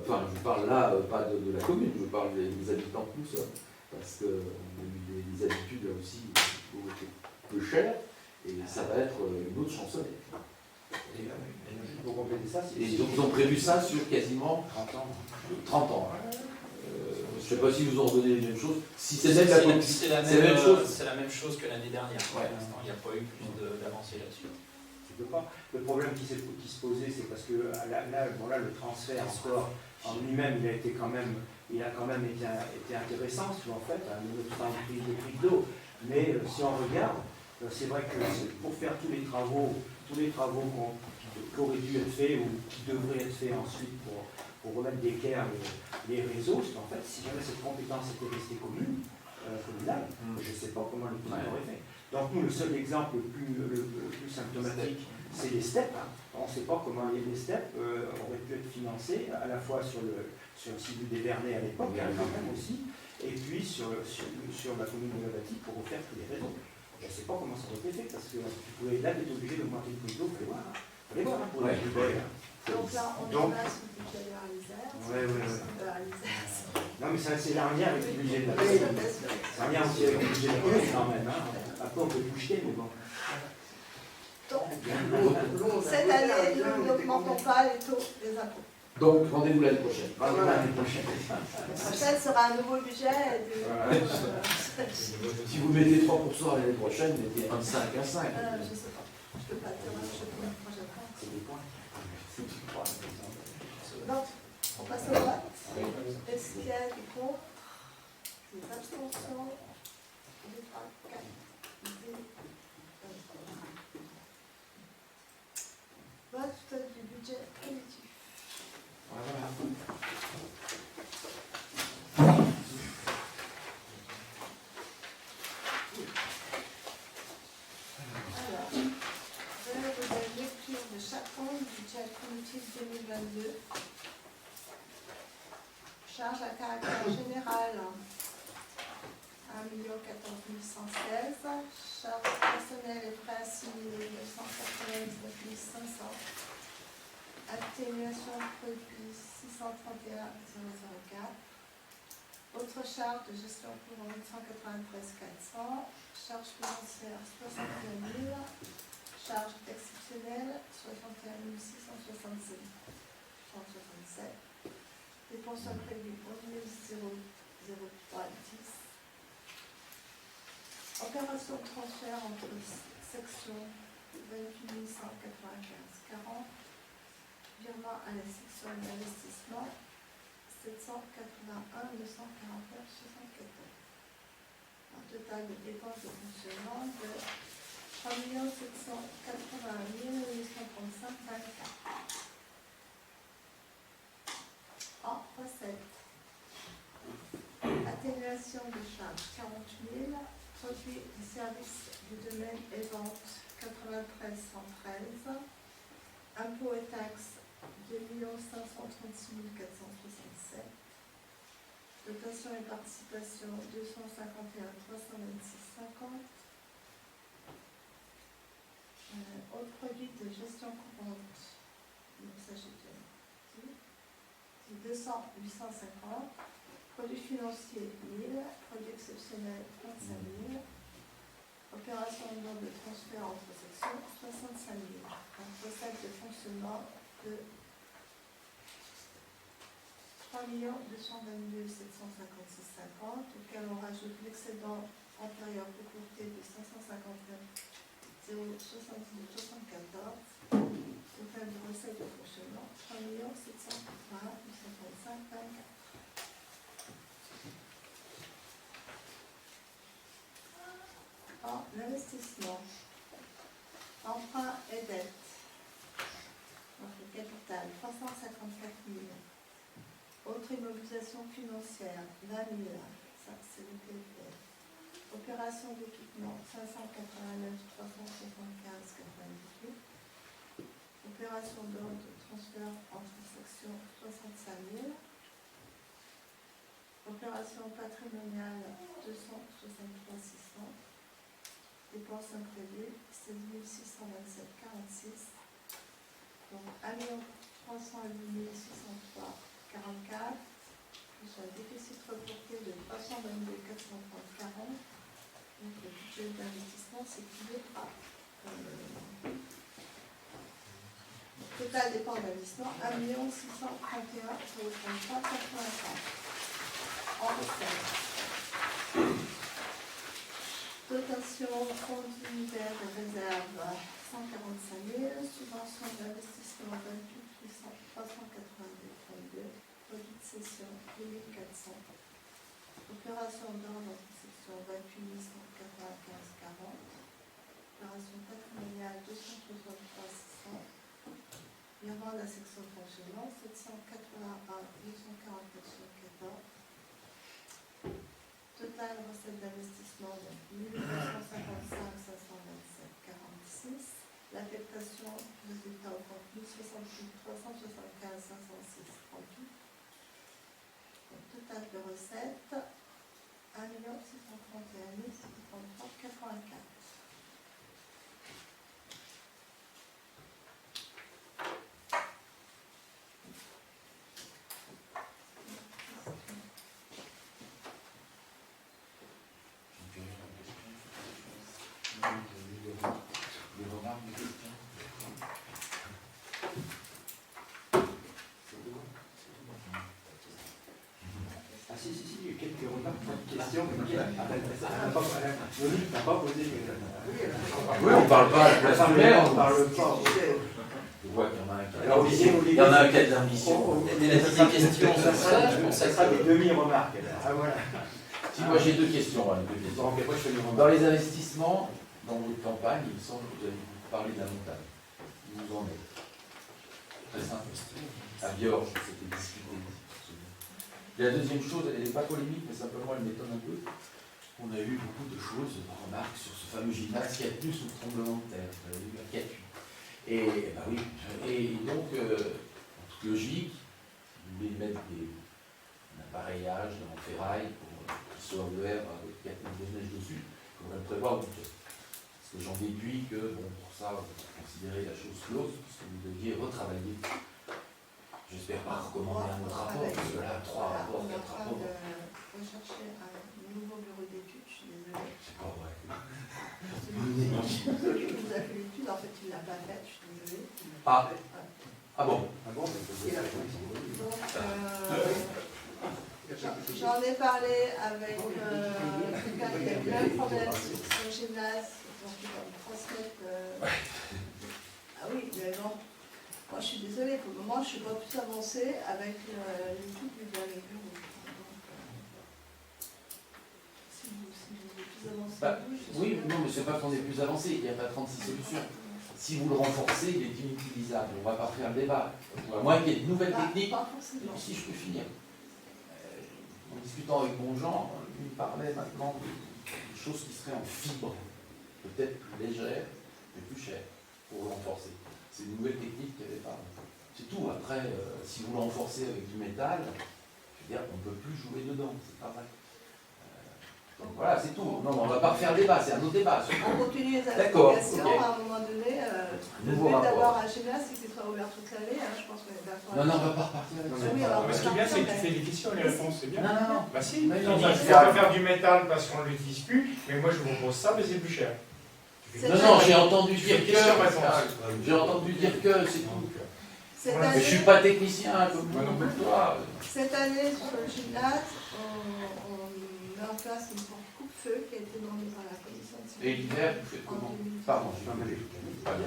Enfin, je parle là, pas de la commune, je parle des habitants que nous sommes. Parce qu'on a eu des habitudes là aussi qui ont été peu chères, et ça va être une autre chansonnette. Et pour compléter ça, Et donc ils ont prévu ça sur quasiment 30 ans. Je ne sais pas si vous ont donné les mêmes choses. Si c'est même la même chose. C'est la même chose que l'année dernière. Pour Ouais. l'instant, il n'y a pas eu plus d'avancée là-dessus. Tu peux pas. Le problème qui se posait, c'est parce que là, le transfert encore en lui-même, il a quand même été intéressant, en fait, nonobstant le prix de l'eau. Mais si on regarde, c'est vrai que pour faire tous les travaux qui auraient dû être faits ou qui devraient être faits ensuite pour remettre d'équerre les réseaux, parce qu'en fait, si jamais cette compétence était restée communale, je ne sais pas comment le président aurait fait. Donc nous, le seul exemple le plus symptomatique, c'est les steppes. Hein. On ne sait pas comment les steppes auraient pu être financées, à la fois sur le site des Vernets à l'époque, quand même aussi, et puis sur la commune de Lavati pour refaire tous les réseaux. Je ne sais pas comment ça aurait été fait, parce que tu pouvais là être obligé d'augmenter le prix de l'eau, il fallait voir pour les plus belles. Donc là, on est là sur le budget de l'Isère. Non, mais c'est l'arrière avec le budget de la commune. C'est l'arrière aussi avec le budget de la commune, quand même. Hein. Après, on peut plus jeter, mais bon. Donc, cette année, nous n'augmentons pas les taux des impôts. Donc, rendez-vous l'année prochaine. L'année prochaine. L'année prochaine sera un nouveau budget. Si vous mettez 3% à l'année prochaine, mettez 1,5, 1,5. Je ne sais pas. Je ne peux pas dire, je peux la prochaine fois. C'est des points. Donc, on passe au vote. Est-ce qu'il y a des contre? Des abstentions? 2, 3, 4, 10. Vote du budget collectif. Alors, je vais vous donner lecture de chaque compte du budget collectif 2022. Charge à caractère général 1 14 116. Charges personnelles et frais assimilés 999 500. Atténuation de produits 631 004. Autres charges de gestion courante 193 400. Charges financières 61 000. Charges exceptionnelles 61 667. Dépenses imprévues 11 003 10. Opération de transfert entre sections 28 195 40. Virement à la section d'investissement 781 249 74. Un total de dépenses de fonctionnement de 3 780 835 24. En recette, atténuation des charges 40 000, produits et services du domaine et vente 93 113, impôts et taxes 2 536 467, dotation et participation 251 326 50, autres produits de gestion courante, il s'agit de 850. Produit financier 1000. Produit exceptionnel 35 000. Opération de vente de transfert entre sections 65 000. Donc recette de fonctionnement de 3 222 756,50, auquel on rajoute l'excédent antérieur courté de 559 072,74. Total de recettes de fonctionnement 3 780 835,24. En investissement, emprunt et dette. Donc le capital 354 000. Autre immobilisation financière, 20 000, ça c'est le TFR. Opération d'équipement, 589 375 98. Opération d'ordre de transfert entre sections, 65 000. Opération patrimoniale, 263 600. Dépenses imprévues, 16 627,46. Donc 1 308 603. 44, plus un déficit reporté de 322 430 40. Donc le budget d'investissement s'équilibre à total dépenses d'investissement 1 631 033 85. En recette. Dotation compte unitaire de réserve 145 000, subvention d'investissement 28 382 32, produit de cession 2400, opération d'ordre entre section 28 195 40, opération patrimoniale 263 600, virement de la section de fonctionnement 781 249 14. Total recette d'investissement de 1255 527 46. L'affectation résultat au compte 1068 375 506 38. Donc, total de recettes 1 631 633 84. Monique n'a pas posé de questions. Oui, on parle pas à la place du maire. On parle pas. Je vois qu'il y en a un qui Alors, il y en a un qui a de l'ambition. Mais la question, ça sera des demi-remarques. Ah, voilà. Si, moi j'ai deux questions. Deux questions. Donc, moi, je fais des remarques. Dans les investissements, dans votre campagne, il me semble que vous avez beaucoup parlé de la montagne. Où vous en êtes? Très simple. À Biorge, c'était discuté. Et la deuxième chose, elle n'est pas polémique, mais simplement elle m'étonne un peu. On a eu beaucoup de choses, de remarques sur ce fameux gymnase qui a tenu sous le tremblement de terre, qui a tenu. Et ben oui, et donc, en toute logique, vous voulez mettre un appareillage en ferraille pour qu'il soit ouvert avec 4 mètres de neige dessus, on va le prévoir. Donc, parce que j'en déduis que, bon, pour ça, vous considérez la chose close, puisque vous deviez retravailler. J'espère pas recommander un autre rapport, parce que là, 3 rapports, 4 rapports. On est en train de rechercher un nouveau bureau d'études, je suis désolée. C'est pas vrai. Celui qui nous a fait l'étude, en fait, il ne l'a pas faite, je suis désolée. Ah bon? Ah bon, Donc, j'en ai parlé avec quelqu'un qui a eu le même problème sur son gymnase, donc il va me transmettre. Ah oui, mais non. Moi, je suis désolée, pour le moment, je ne suis pas plus avancée avec l'étude du dernier bureau. Si vous êtes plus avancé, Oui, non, mais c'est pas qu'on est plus avancé, il n'y a pas 36 solutions. Si vous le renforcez, il est inutilisable. On ne va pas faire le débat. À moins qu'il y ait de nouvelles techniques. Pas forcément. Si je peux finir. En discutant avec mon Jean, il me parlait maintenant de choses qui seraient en fibre, peut-être plus légères, mais plus chères, pour le renforcer. C'est une nouvelle technique qu'il n'y avait pas. C'est tout. Après, si vous le renforcez avec du métal, je veux dire, on ne peut plus jouer dedans, c'est pas vrai. Donc, Voilà, c'est tout. Non, mais on ne va pas refaire débat, c'est un autre débat. on continue les D'accord, investigations, ok. à un moment donné, le Nouveau but rapport. d'avoir un gymnase, c'est qu'il soit ouvert toute l'année, hein, je pense qu'on est d'accord. Non, non, on ne va pas repartir avec ça. Oui, alors, Mais ce qui est bien, c'est que tu fais des questions et les réponses, c'est bien. Non, non, non. Bah si, Mais tu non, dis, ça, il c'est faut un- faire du métal parce qu'on ne l'utilise plus, mais moi je vous propose ça, mais c'est plus cher. Tu fais C'est Non, question- non, j'ai entendu tu dire fais que. question-réponse. J'ai entendu dire que, c'est tout. Donc, Cette Voilà, Mais je ne suis année, pas technicien comme Moi non plus. toi. cette année, sur le gymnase, on met en place une sorte de coupe-feu qui a été demandée par la commission de Et l'hiver, vous faites en comment 2018. Pardon, Non, mais pas bien.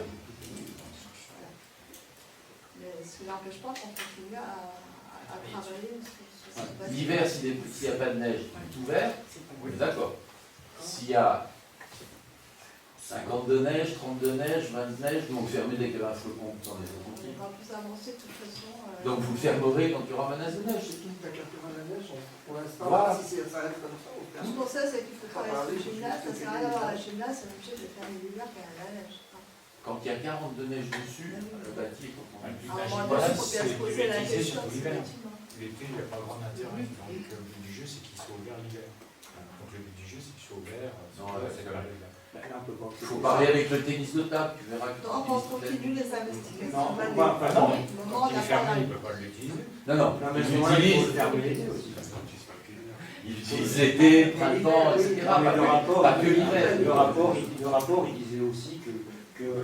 Mais ce qui n'empêche pas qu'on continue à travailler sur cette base. L'hiver, s'il n'y a pas de neige, tout ouvert, on est d'accord. S'il y a 50 de neige, 30 de neige, 20 de neige, donc fermez dès qu'il y a un flocon, vous en avez On compris. va plus avancer de toute façon. Donc vous le fermerez quand il y aura menace de neige, c'est tout. Pour l'instant, Voilà. si ça reste comme ça, on Ce qu'on sait, c'est qu'il faut travailler sur le gymnase, ça ne sert à rien d'avoir un gymnase, c'est obligé de faire l'hiver quand il y a la neige. Quand il y a 40 de neige dessus, le bâti est content. À un moment Voilà, donné, il faut bien c'est se poser la utilisé question surtout de ce l'hiver. bâtiment. L'été, il n'y a pas grand intérêt. Donc le but du jeu, c'est qu'il soit ouvert l'hiver. Donc le but du jeu, c'est qu'il soit ouvert. C'est comme l'hiver. là, on peut pas. Il faut parler avec le tennis de table, tu verras que Donc on continue les investigations. Non, Bah, pas- les- non. au moment, on Il est n'a pas fermé, la- il ne peut pas l'utiliser. Non, non, Non, mais ils à ce moment-là, il faut utilisent, le fermer l'été aussi. ils utilisent l'été, printemps, etc. Non, mais Pas que l'hiver. le rapport, il disait aussi que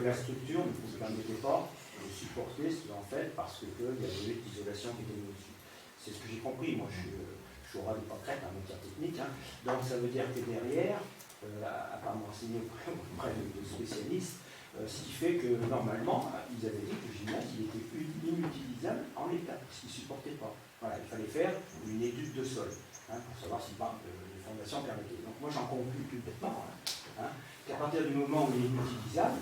la structure ne vous permettait pas de supporter ce en fait parce qu'il y avait l'isolation qui était au-dessus. C'est ce que j'ai compris. Moi, je suis oral et pas crête en matière technique. Hein. Donc, ça veut dire que derrière, à part m'enseigner auprès de spécialistes, ce qui fait que normalement, ils avaient dit que le gymnase il était inutilisable en l'état, parce qu'il ne supportait pas. Voilà, il fallait faire une étude de sol pour savoir si les fondations permettaient. Donc moi j'en conclus tout bêtement qu'à partir du moment où il est inutilisable,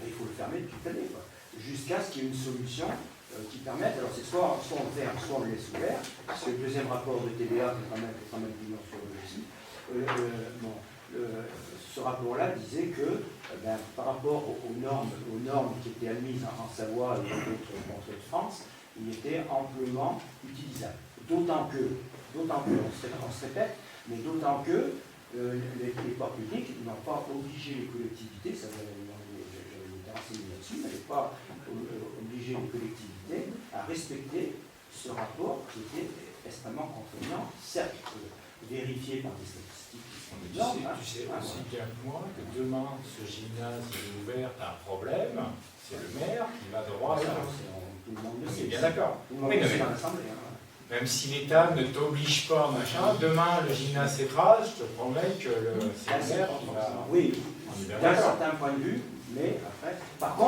il faut le fermer toute l'année, jusqu'à ce qu'il y ait une solution qui permette. Alors c'est soit on le ferme, soit on le laisse ouvert, parce que le deuxième rapport de TVA, qui est quand même millions sur le site, ce rapport-là disait que par rapport aux normes qui étaient admises en Savoie et dans d'autres contrées de France, il était amplement utilisable. D'autant que, on se répète, mais d'autant que les pouvoirs publics n'ont pas obligé les collectivités, ça j'avais été renseigné là-dessus, n'avaient pas obligé les collectivités à respecter ce rapport qui était extrêmement contraignant, certes vérifié par des statistiques qui sont énormes. Tu sais aussi bien que moi que demain, ce gymnase est ouvert, tu as un problème, c'est le maire qui va droit et droit. Tout le monde le On sait. est bien d'accord. Tout le monde Oui, le mais- sait dans l'Assemblée. Même si l'État ne t'oblige pas, machin, demain le gymnase s'écrase, je te promets que c'est le maire qui va. Oui, On est bien d'un d'accord. certain point de vue, mais après. Par On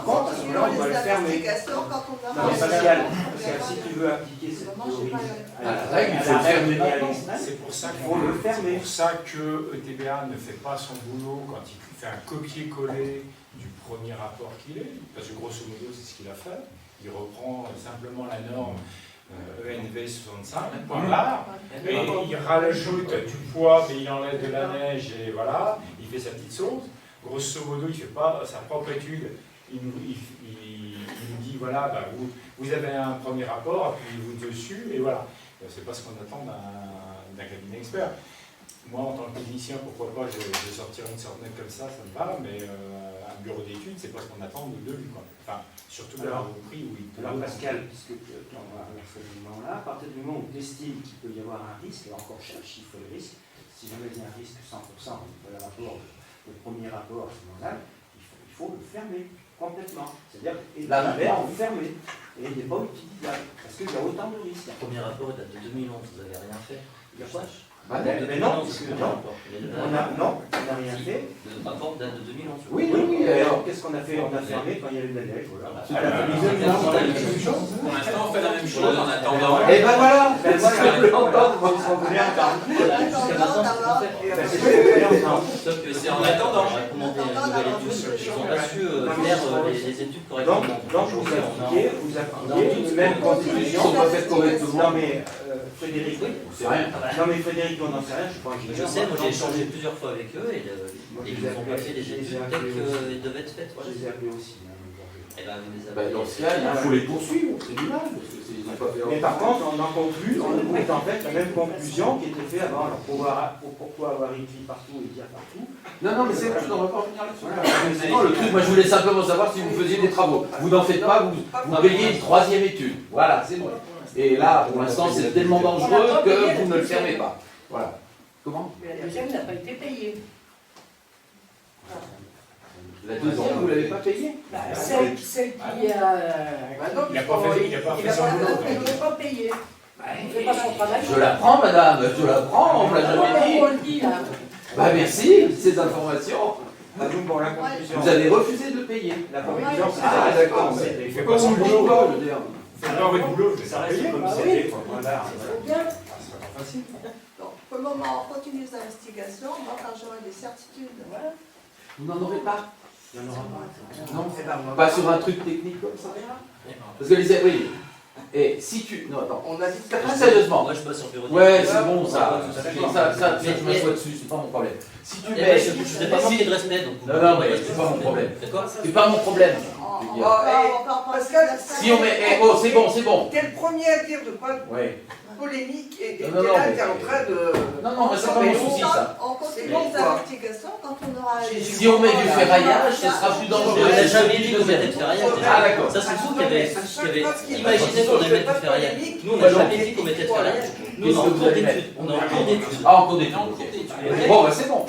contre, à ce moment-là, on va le les fermer. investigations quand on a Non, mais Pascal, si tu veux appliquer cette Vraiment, j'ai théorie pas- à la règle, il faut la le fermer règle et à maintenant. l'extrême, C'est pour ça il faut le fermer. C'est pour ça que ETBA ne fait pas son boulot quand il fait un copier-coller du premier rapport qu'il est, parce que grosso modo c'est ce qu'il a fait. Il reprend simplement la norme ENV 65, point barre, et il rajoute du poids, mais il enlève de la neige, et voilà, il fait sa petite sauce. Grosso modo, il ne fait pas sa propre étude. Il nous dit, voilà, vous avez un premier rapport, appuyez-vous dessus, et voilà. C'est pas ce qu'on attend d'un cabinet expert. Moi, en tant que technicien, pourquoi pas, je vais sortir une sornette comme ça me va, mais un bureau d'études, c'est pas ce qu'on attend de lui, quoi. Enfin, surtout Alors, au prix où il peut. Alors Pascal, puisque on va à ce moment-là, à partir du moment où tu estimes qu'il peut y avoir un risque, et encore cher chiffre le risque, si jamais il y a un risque 100%, le premier rapport à ce moment-là, il faut le fermer complètement. C'est-à-dire l'hiver, vous fermez, et il n'est pas utilisable, parce qu'il y a autant de risques. Le premier rapport date de 2011, vous n'avez rien fait. Il y a quoi Mais non, parce que non. On n'a rien fait. Le rapport date de 2011. Oui, alors qu'est-ce qu'on a fait? On a fermé quand il y avait de la neige, voilà. À la fin du Pour l'instant, on fait la même chose en attendant. Et ben voilà, Ben voilà, je peux l'entendre, moi. on voulait entendre. Jusqu'à maintenant, c'est ce qu'on fait. Ben, c'est ce que vous voulez entendre. Sauf que C'est en attendant. on a commandé une nouvelle étude, ils n'ont pas su faire les études correctement. Donc vous appliquez les mêmes Ils conditions. sont pas faits correctement. Non mais Frédéric, C'est rien. non mais Frédéric, on n'en sait rien, je suis pas ingénieur. Je sais, moi j'ai échangé plusieurs fois avec eux et Moi, ils je les ai nous ont appelés- pas fait les je les ai études appelés telles aussi. qu'elles devaient être faites. Je les ai appelés aussi. Et quand même des Ben, dans ce cas, il faut les poursuivre, c'est dommage, parce que ils n'ont pas fait. Mais par contre, on en conclut, on est en fait la même conclusion qui était faite avant. Alors pourquoi avoir écrit partout et dire partout? Non, mais c'est vrai, on ne va pas revenir là-dessus. Non, le truc, moi je voulais simplement savoir si vous faisiez des travaux. Vous n'en faites pas, vous payez une 3e étude. Voilà, c'est bon. Et là, pour l'instant, c'est tellement dangereux que vous ne le fermez pas. Voilà. Comment? Mais la deuxième n'a pas été payée. La deuxième, vous ne l'avez pas payée? Celle qui a... Il n'a pas fait son boulot. Il ne pas payé. Il ne fait pas son travail. Je la prends, madame, je la prends, on ne l'a jamais On dit. le dit là. Bah merci, ces informations. Donc bon, la conclusion. Vous avez refusé de payer. La conclusion, c'est Ah, d'accord. Il fait Comme pas son on le dit boulot. pas, je veux dire. Faites pas votre boulot, vous ça êtes reste payé. comme Bah c'était, oui. quoi. Voilà. Faut bien. C'est pas facile. Donc, pour le moment, on continue les investigations. Moi, quand j'aurai des certitudes, Voilà. Vous n'en aurez pas? Il n'y en aura pas. Non, pas sur un truc technique comme ça. Parce que les oui. Et si tu. Non, attends. On a dit Très sérieusement. Moi, je passe sur le bureau. Ouais, c'est bon ça. Ça, Mais- je m'assois dessus, c'est pas mon problème. Si tu Eh mets. ben, je ne vais pas manquer de respect, donc. Non, mais c'est pas mon problème. D'accord. C'est pas mon problème. on Je veux on dire. va en parler Pascal, de ça. Si on met. Eh, oh, c'est bon. T'es le premier à dire de pas de Ouais. polémique et t'es Non, là, mais- t'es en train de... Non, mais c'est pas mon souci ça. On continue C'est bon, les quoi. investigations quand on aura... Si on met du ferraillage, ce sera plus On dangereux. n'a jamais dit qu'on mettait de ferraillage. Ah, d'accord. Ça, c'est vous qui avez imaginé qu'on on allait mettre du ferraillage. Nous, on n'a jamais dit qu'on mettait de ferraillage. Nous, on est en Qu'est-ce que vous cours allez d'études. On est en cours d'études. Ah, encore des trucs. Bon, bah c'est bon.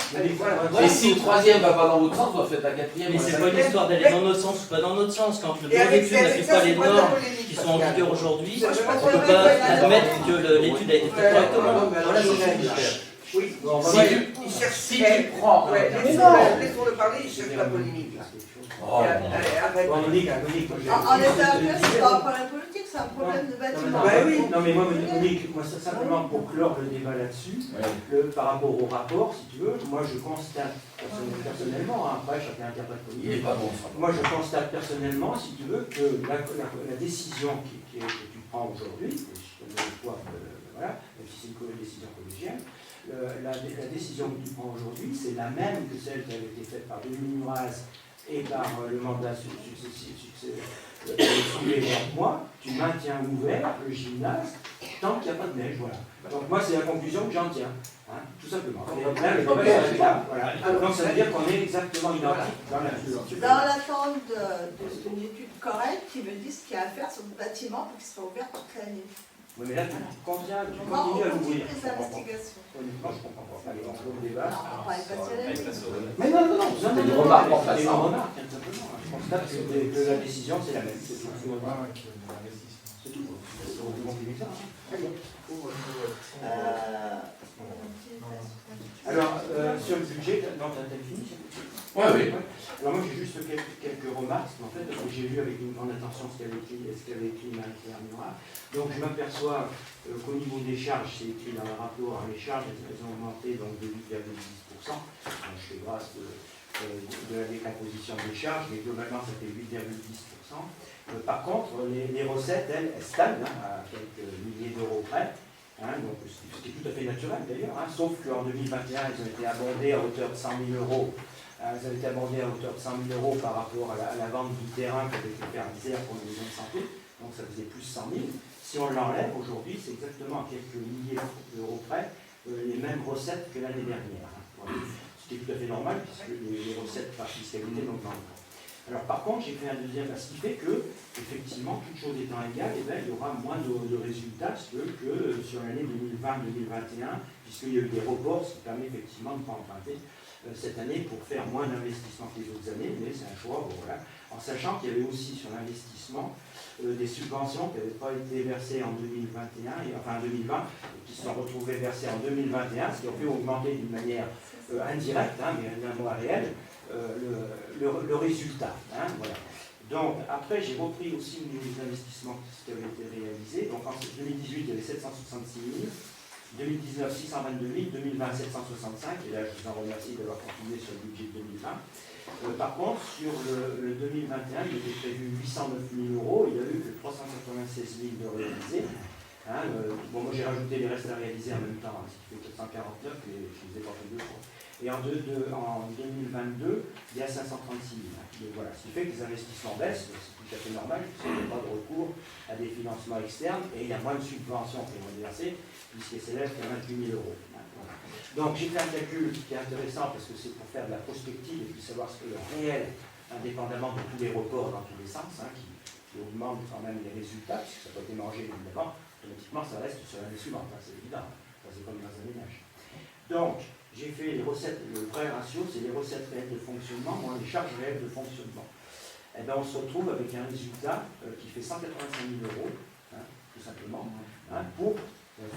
Voilà. Et si le 3e va pas dans votre sens, vous faites la 4e. Mais c'est pas une histoire d'aller dans notre sens ou pas dans notre sens. Quand le bureau d'études n'applique pas les normes qui sont en vigueur aujourd'hui, on ne peut pas admettre que l'étude a été faite correctement. Voilà, c'est ce que je fais. Oui, Si tu prends. Ouais, laissons-le parler, il cherche la polémique. Là. Oh, Arrête. Bon, Monique, En état actuel, c'est pas un problème politique, c'est un problème de bâtiment. bah oui, non mais moi, Monique, moi simplement pour clore le débat là-dessus, par rapport au rapport, si tu veux, moi je constate personnellement, hein, après chacun interprète comme il est pas bon ça. moi je constate personnellement, si tu veux, que la décision que tu prends aujourd'hui, et je te donne le poids, voilà, même si c'est une décision collégiale, la décision que tu prends aujourd'hui, c'est la même que celle qui avait été faite par Dominique Muraz et par le mandat successif soulevé vers moi. Tu maintiens ouvert le gymnase tant qu'il n'y a pas de neige, voilà. Donc moi c'est la conclusion que j'en tiens, hein, tout simplement. Et là, le débat est là, voilà. Donc ça veut dire qu'on est exactement identique dans la Dans l'attente d'une étude correcte qui me dit ce qu'il y a à faire sur le bâtiment pour qu'il soit ouvert toute l'année. Oui, mais là, tu continues à On l'ouvrir. continue les investigations. Honnêtement, je comprends pas. Allez, on clôt le débat. Non, on va y passer la nuit. Mais non, c'était une remarque en C'est une passant. remarque, hein, simplement. Je constate que la décision, c'est la même. C'est tout. C'est tout. C'est aussi compliqué que ça. Très bien. Alors, sur le budget, non, t'as fini? Oui. Alors moi j'ai juste quelques remarques, en fait, parce que j'ai lu avec une grande attention ce qu'avait écrit Marie-Claire Murat. Donc je m'aperçois qu'au niveau des charges, c'est écrit dans le rapport, les charges elles ont augmenté donc, de 8,10%. Donc je fais grâce de la décomposition des charges, mais globalement ça fait 8,10%. Par contre, les recettes, elles stagnent à quelques milliers d'euros près. Donc, ce qui est tout à fait naturel d'ailleurs, sauf qu'en 2021, elles ont été abondées à hauteur de 100 000 euros. Elles avaient été abondées à hauteur de 100 000 euros par rapport à la vente du terrain qui avait été fait à l'Isère pour les maisons de santé. Donc ça faisait plus 100 000. Si on l'enlève aujourd'hui, c'est exactement à quelques milliers d'euros près les mêmes recettes que l'année dernière. Voilà. Ce qui est tout à fait normal puisque les recettes par fiscalité n'augmentent pas. Alors par contre, j'ai fait un deuxième, ce qui fait que, effectivement, toute chose étant égale, il y aura moins de résultats que sur l'année 2020-2021, puisqu'il y a eu des reports, ce qui permet effectivement de ne pas emprunter cette année pour faire moins d'investissement que les autres années, mais c'est un choix, bon, voilà. En sachant qu'il y avait aussi sur l'investissement des subventions qui n'avaient pas été versées en 2021, enfin en 2020, et qui se sont retrouvées versées en 2021, ce qui a fait augmenter d'une manière indirecte, mais d'un mois réel, le résultat. Voilà. Donc, après, j'ai repris aussi au niveau des investissements qui avaient été réalisés. Donc, en 2018, il y avait 766 000. 2019, 622 000, 2020, 765, et là je vous en remercie d'avoir continué sur le budget de 2020. Par contre, sur le 2021, il était prévu 809 000 euros, il n'y a eu que 396 000 de réalisés. Bon, moi j'ai rajouté les restes à réaliser en même temps, ce qui fait 449, et je ne les ai pas fait deux fois. Et en 2022, il y a 536 000. Donc voilà, ce qui fait que les investissements baissent, c'est tout à fait normal, puisqu'il n'y a pas de recours à des financements externes, et il y a moins de subventions qui vont être versées, puisqu'elles s'élèvent à 28 000 euros. Voilà. Donc j'ai fait un calcul qui est intéressant, parce que c'est pour faire de la prospective, et puis savoir ce que le réel, indépendamment de tous les reports dans tous les sens, qui augmentent quand même les résultats, puisque ça peut être mangé évidemment, automatiquement ça reste sur l'année suivante, c'est évident, c'est comme dans un ménage. Donc, j'ai fait les recettes, le vrai ratio, c'est les recettes réelles de fonctionnement, moins les charges réelles de fonctionnement. Et bien on se retrouve avec un résultat qui fait 185 000 euros, tout simplement, pour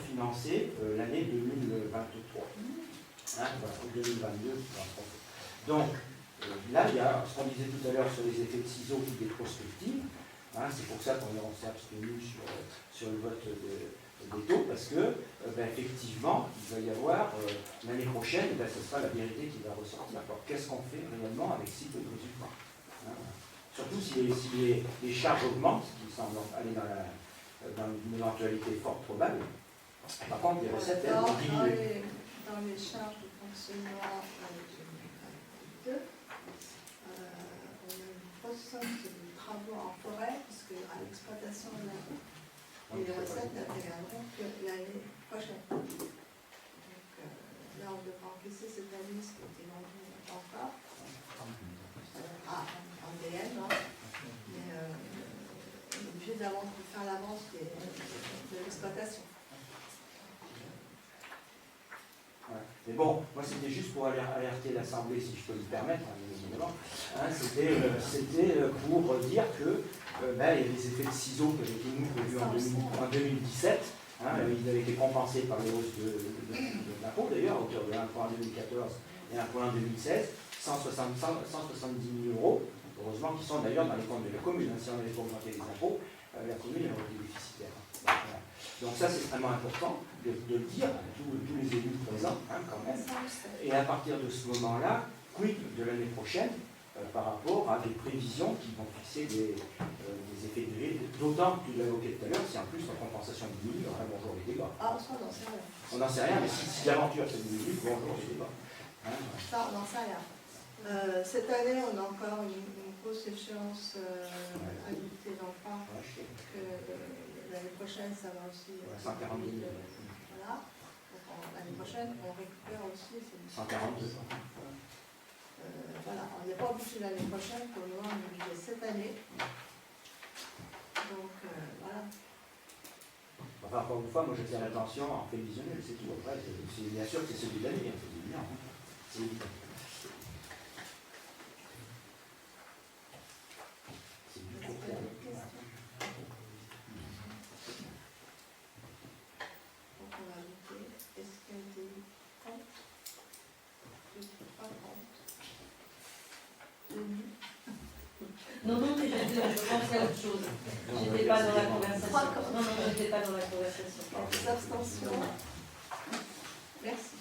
financer l'année 2023. Voilà, 2022. Donc, là, il y a ce qu'on disait tout à l'heure sur les effets de ciseaux ou des prospectives. C'est pour ça qu'on s'est abstenu sur le vote des taux, parce que, effectivement, il va y avoir, l'année prochaine, ce sera la vérité qui va ressortir. Alors, qu'est-ce qu'on fait réellement avec si peu de résultats? Surtout si les charges augmentent, ce qui semble aller dans une éventualité fort probable. Par contre, les recettes, elles vont diminuer. Dans les charges de fonctionnement en 2022, on a une grosse somme de travaux en forêt, puisque à l'exploitation de la route, et les recettes n'interviendront que l'année prochaine. Donc là, on devra encaisser cette année, ce qui a été vendu encore. En DM, mais on est obligé de faire l'avance de l'exploitation. Ouais. Mais bon, moi c'était juste pour alerter l'Assemblée, si je peux me permettre, évidemment. C'était pour dire que il y a des effets de ciseaux qui avaient été prévus en 2017. Ils avaient été compensés par les hausses de l'impôt, d'ailleurs, à hauteur de 1 point en 2014 et 1 point en 2016, 170 000 euros. Heureusement qu'ils sont d'ailleurs dans les comptes de la commune. Si on avait augmenté les impôts, la commune aurait été déficitaire. Voilà. Donc ça, c'est vraiment important de le dire à tous les élus présents, quand même. Et à partir de ce moment-là, quid de l'année prochaine par rapport à des prévisions qui vont fixer des effets de levier, d'autant que tu l'as évoqué tout à l'heure, si en plus la compensation diminue, bonjour les débats. Ah, ça, on n'en sait rien. On n'en sait rien, mais si l'aventure se diminue, bonjour les débats. Ça, on n'en sait rien. Cette année, on a encore une grosse échéance ajoutée dans le parc. L'année prochaine, ça va aussi. 142 000. Voilà. L'année prochaine, on récupère aussi. 142. Voilà. On n'est pas obligé l'année prochaine, pour le moment, on est obligé cette année. Donc, voilà. Enfin, encore une fois, moi je tiens l'attention en prévisionnel, c'est tout. Après, bien sûr que c'est celui de l'année, c'est évident. C'est évident. Non, mais je pensais à autre chose. J'étais pas dans la conversation. Non, j'étais pas dans la conversation. Des abstentions. Merci.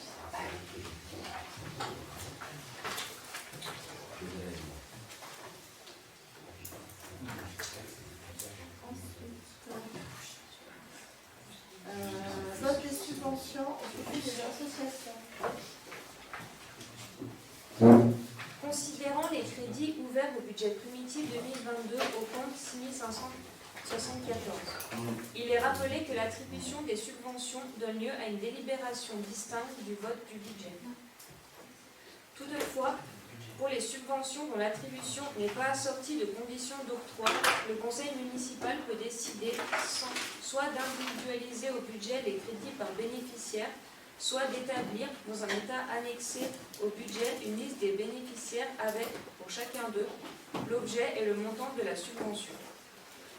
Vote des subventions au profit des associations. Considérant les crédits ouverts au budget primitif 2022 au compte 6574, il est rappelé que l'attribution des subventions donne lieu à une délibération distincte du vote du budget. Toutefois, pour les subventions dont l'attribution n'est pas assortie de conditions d'octroi, le conseil municipal peut décider soit d'individualiser au budget les crédits par bénéficiaire, soit d'établir dans un état annexé au budget une liste des bénéficiaires avec, pour chacun d'eux, l'objet et le montant de la subvention.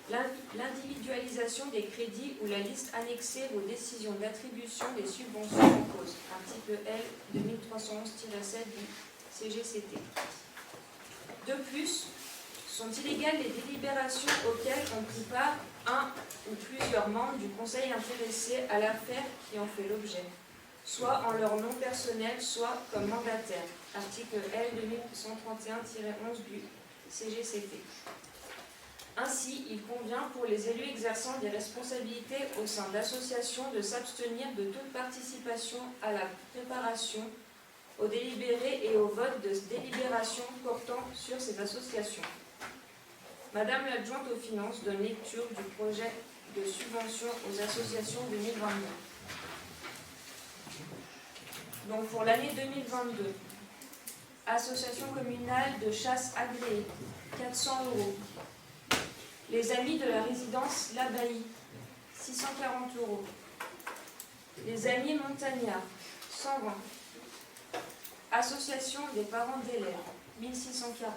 L'individualisation des crédits ou la liste annexée aux décisions d'attribution des subventions en cause, article L. 2311-7 du CGCT. De plus, sont illégales les délibérations auxquelles ont pris part un ou plusieurs membres du conseil intéressé à l'affaire qui en fait l'objet, soit en leur nom personnel, soit comme mandataire. Article L. 2131-11 du CGCT. Ainsi, il convient pour les élus exerçant des responsabilités au sein d'associations de s'abstenir de toute participation à la préparation, au délibéré et au vote de délibération portant sur ces associations. Madame l'adjointe aux finances donne lecture du projet de subvention aux associations 2022. Donc pour l'année 2022, association communale de chasse agréée, 400 €. Les Amis de la résidence L'Abbaye, 640 €. Les Amis Montagnards, 120. Association des parents d'élèves, 1640.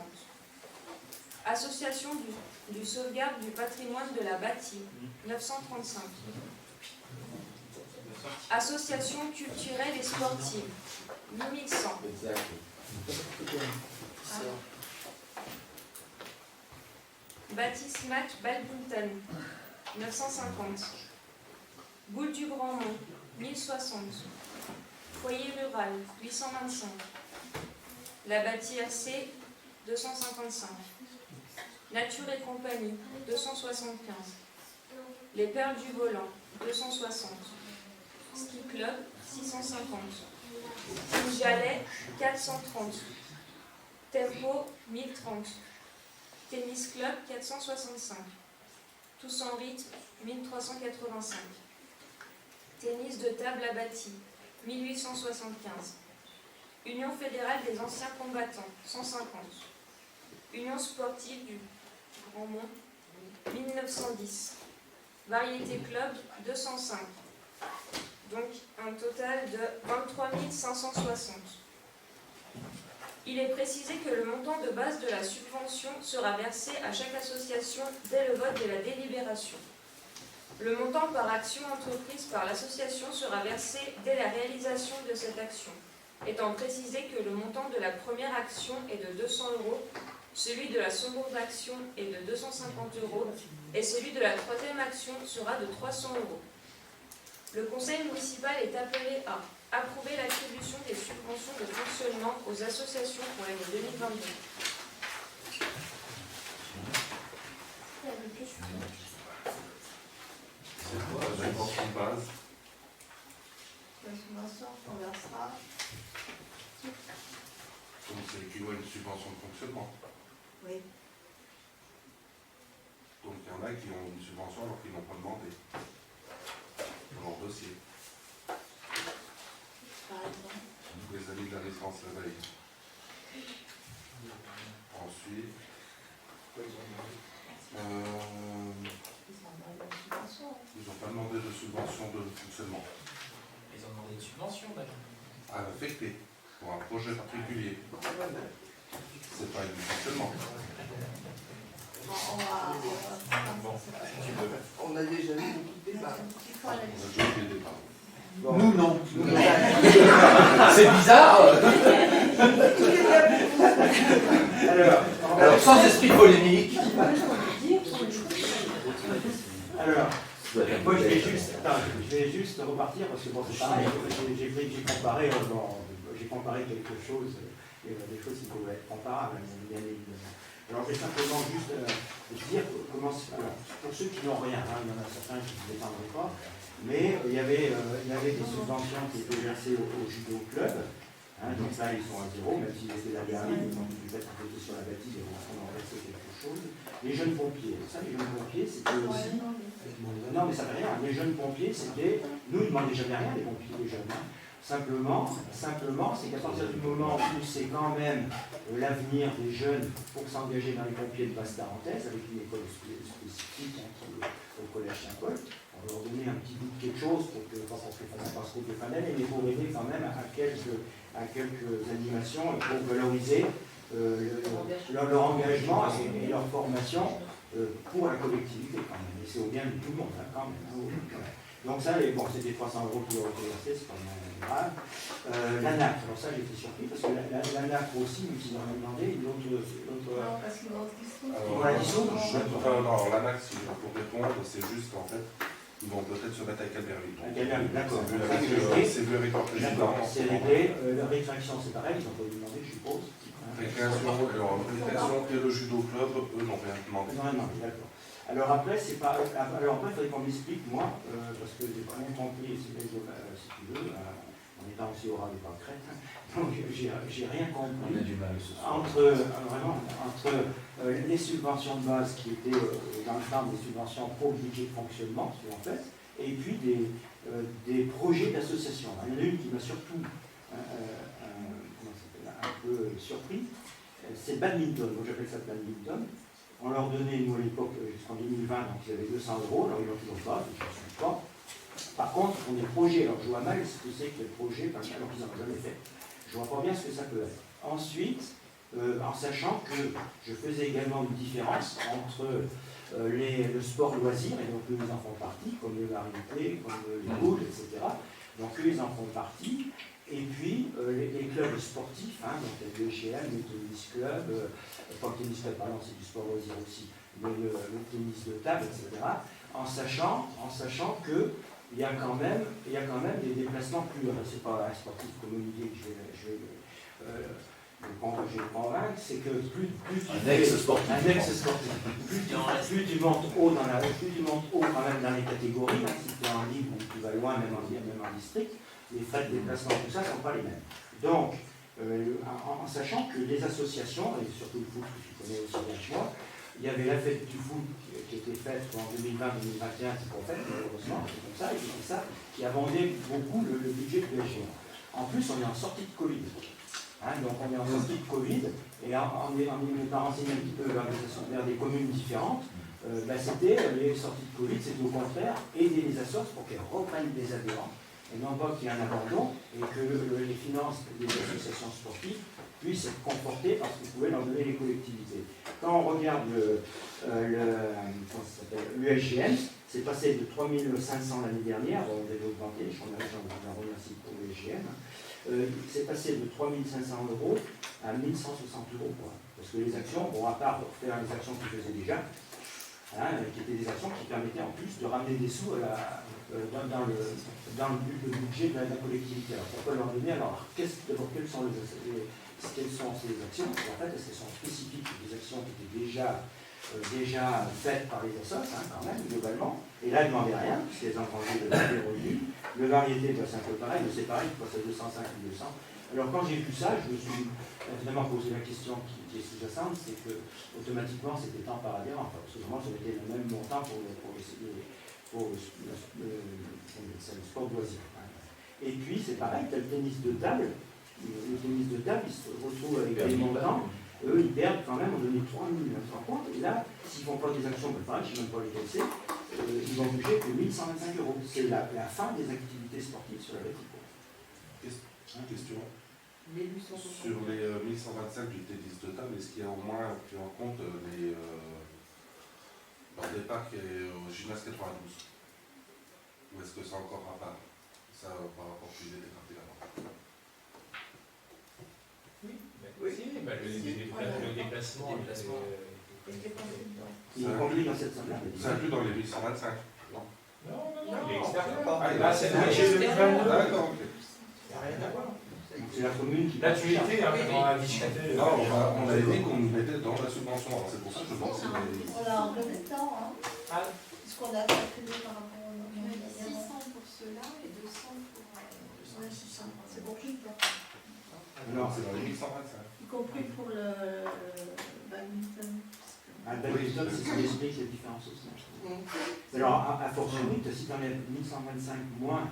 Association du sauvegarde du patrimoine de la bâtie, 935. Association culturelle et sportive, 8100. Baptiste Match Badminton, 950. Boule du Grand Mont, 1060. Foyer rural, 825. La bâtie AC, 255. Nature et compagnie, 275. Les Perles du Volant, 260. Ski Club, 650. Jalet, 430. Tempo, 1030. Tennis Club, 465. Tous en rythme, 1385. Tennis de table à bâti, 1875. Union fédérale des anciens combattants, 150. Union sportive du Grand Mont, 1910. Variété Club, 205. Donc un total de 23 560. Il est précisé que le montant de base de la subvention sera versé à chaque association dès le vote de la délibération. Le montant par action entreprise par l'association sera versé dès la réalisation de cette action, étant précisé que le montant de la première action est de 200 €, celui de la seconde action est de 250 € et celui de la troisième action sera de 300 €. Le conseil municipal est appelé à approuver l'attribution des subventions de fonctionnement aux associations pour l'année 2022. C'est quoi la subvention de base? La subvention qu'on versera. Donc c'est équivaut à une subvention de fonctionnement. Oui. Donc il y en a qui ont une subvention alors qu'ils n'ont pas demandé dans leur dossier. Par exemple. Les Amis de la résidence La Veille. Ensuite, ils n'ont pas demandé de subvention de fonctionnement. Ils ont demandé une subvention, d'accord. À affecter pour un projet particulier. C'est pas du fonctionnement. On a déjà eu beaucoup de débats. On a déjà eu des débats. Nous, non. C'est bizarre. Alors, sans esprit polémique. Alors, moi je vais juste repartir parce que bon, c'est pareil, j'ai comparé quelque chose, des choses qui pouvaient être comparables, bien évidemment. Alors je vais simplement juste dire comment, alors, pour ceux qui n'ont rien, il y en a certains qui ne détendraient pas, mais il y avait des subventions qui étaient versées au judo club. Donc là, ils sont à 0, même s'ils étaient la dernière, ils ont dû être imposés sur la bâtisse et on en versé quelque chose. Les jeunes pompiers, ça, les jeunes pompiers, c'était aussi. Non, mais ça fait rien. Les jeunes pompiers, c'était. Nous, ils ne demandaient jamais rien, les pompiers, les jeunes. Simplement, c'est qu'à partir du moment où c'est quand même l'avenir des jeunes pour s'engager dans les pompiers de Basse-Tarentaise, avec une école spécifique qui est au collège Saint-Paul, on va leur donner un petit bout de quelque chose pour que, pas parce qu'on fait pas d'année, mais pour aider quand même à quelques animations et pour valoriser leur engagement et leur formation pour la collectivité quand même. Et c'est au bien de tout le monde, hein, quand même. Donc ça, bon, c'était 300 € qui ont été versés, c'est pas grave. L'ANAC, alors ça j'ai été surpris parce que l'ANAC aussi, nous ils en ont demandé une autre. Non, parce qu'ils vont dissoudre. Non, l'ANAC, si je peux répondre, c'est juste qu'en fait, ils vont peut-être se mettre avec Albertville. D'accord. C'est vu avec leur président. C'est réglé. La rétraction, c'est pareil, ils ont pas demandé, je suppose. Récréation et le judo club, eux n'ont rien demandé. Non, d'accord. Alors après, c'est pas. Alors après, il faudrait qu'on m'explique, moi, parce que j'ai pas compris, si tu veux, On est pas aussi au ras des pâquerettes, hein. Donc j'ai rien compris. On a du mal ce soir. Entre les subventions de base qui étaient dans le cadre des subventions pour le budget de fonctionnement, ce qu'on fait, et puis des projets d'association. Il y en a une qui m'a surtout un peu surpris, c'est badminton. Moi j'appelle ça badminton. On leur donnait, nous à l'époque, jusqu'en 2020, donc ils avaient 200 €, alors ils n'ont toujours pas, je ne sais pas. Par contre, on a des projets, alors je vois mal ce que c'est que les projets, alors qu'ils n'en ont jamais fait. Je ne vois pas bien ce que ça peut être. Ensuite, en sachant que je faisais également une différence entre le sport loisir, et donc eux ils en font partie, comme les variétés, comme les boules, etc. Donc eux ils en font partie. Et puis les clubs sportifs, hein, donc le GM, le tennis club, pas le tennis club, pardon, c'est du sport loisir aussi, mais le tennis de table, etc. En sachant que il y a quand même des déplacements plus. C'est pas un sportif comme Olivier que je vais le convaincre, c'est que plus tu ex-sportif. Plus tu montes haut quand même dans les catégories, hein, si tu es en ligue ou tu vas loin, même en district, les frais de déplacement, tout ça ne sont pas les mêmes. Donc, en sachant que les associations, et surtout le foot que tu connais aussi bien que moi, il y avait la fête du foot qui était faite en 2020-2021, c'est pas fait, malheureusement, c'est comme ça, et c'est ça qui abondait beaucoup le budget de l'USGA. En plus, on est en sortie de Covid. Hein, donc on est en sortie de Covid, et en étant renseigné un petit peu vers des communes différentes, les sorties de Covid, c'était au contraire aider les assos pour qu'elles reprennent des adhérents, et non pas qu'il y ait un abandon, et que les finances des associations sportives puissent être confortées parce qu'ils pouvaient leur donner les collectivités. Quand on regarde l'USGM, c'est passé de 3 500 l'année dernière, on avait augmenté, je vous remercie pour l'USGM, c'est passé de 3 500 € à 1 160 €. Parce que les actions, bon, à part faire les actions qu'ils faisaient déjà, hein, qui étaient des actions qui permettaient en plus de ramener des sous dans le budget de la collectivité. Alors pourquoi leur donner? Alors quelles sont ces actions? En fait, est-ce qu'elles sont spécifiques des actions qui étaient déjà faites par les assos, hein, quand même, globalement. Et là, elles ne demandaient rien, puisqu'elles entendaient des revenus. Le variété, c'est un peu pareil, mais c'est pareil, il passe à 205 ou 200. Alors quand j'ai vu ça, je me suis évidemment posé la question qui est sous-jacente, c'est que automatiquement c'était tant par adhérent. Parce que moi, je mettais le même montant pour le sport loisir. Et puis, c'est pareil, tu as le tennis de table. Le tennis de table, il se retrouve avec des montants. Eux, ils perdent quand même, on donne 3 000 francs. Et là, s'ils ne font pas des actions, pareil, je ne sais même pas lesquelles c'est, ils vont toucher que 1 125 €. C'est la fin des activités sportives sur la République. Question. Sur les 1125 du tennis de table, est-ce qu'il y a au moins pris en compte les parcs et au gymnase 92? Ou est-ce que c'est encore à part? Ça, par rapport au budget des parcs là-bas. Oui, le déplacement. Il est compris dans cette somme-là. C'est inclus dans les 1125? Non, il est extérieur. C'est le budget 2022. D'accord, ok. Il n'y a rien à voir. C'est la commune qui... Là, tu étais dans la discuter. Non, on avait dit qu'on nous mettait dans la subvention. Alors c'est pour ça que je pense que On l'a en même temps, hein. Puisqu'on a calculé par rapport au nombre Il y a d'adhérents. 600 pour cela et 200 pour... Ouais, c'est pour qui, quoi? non, c'est dans les 1125. Y compris pour le badminton. Le badminton, c'est ce qui explique les différences aussi. Alors, à fortiori, si tu enlèves 1125 moins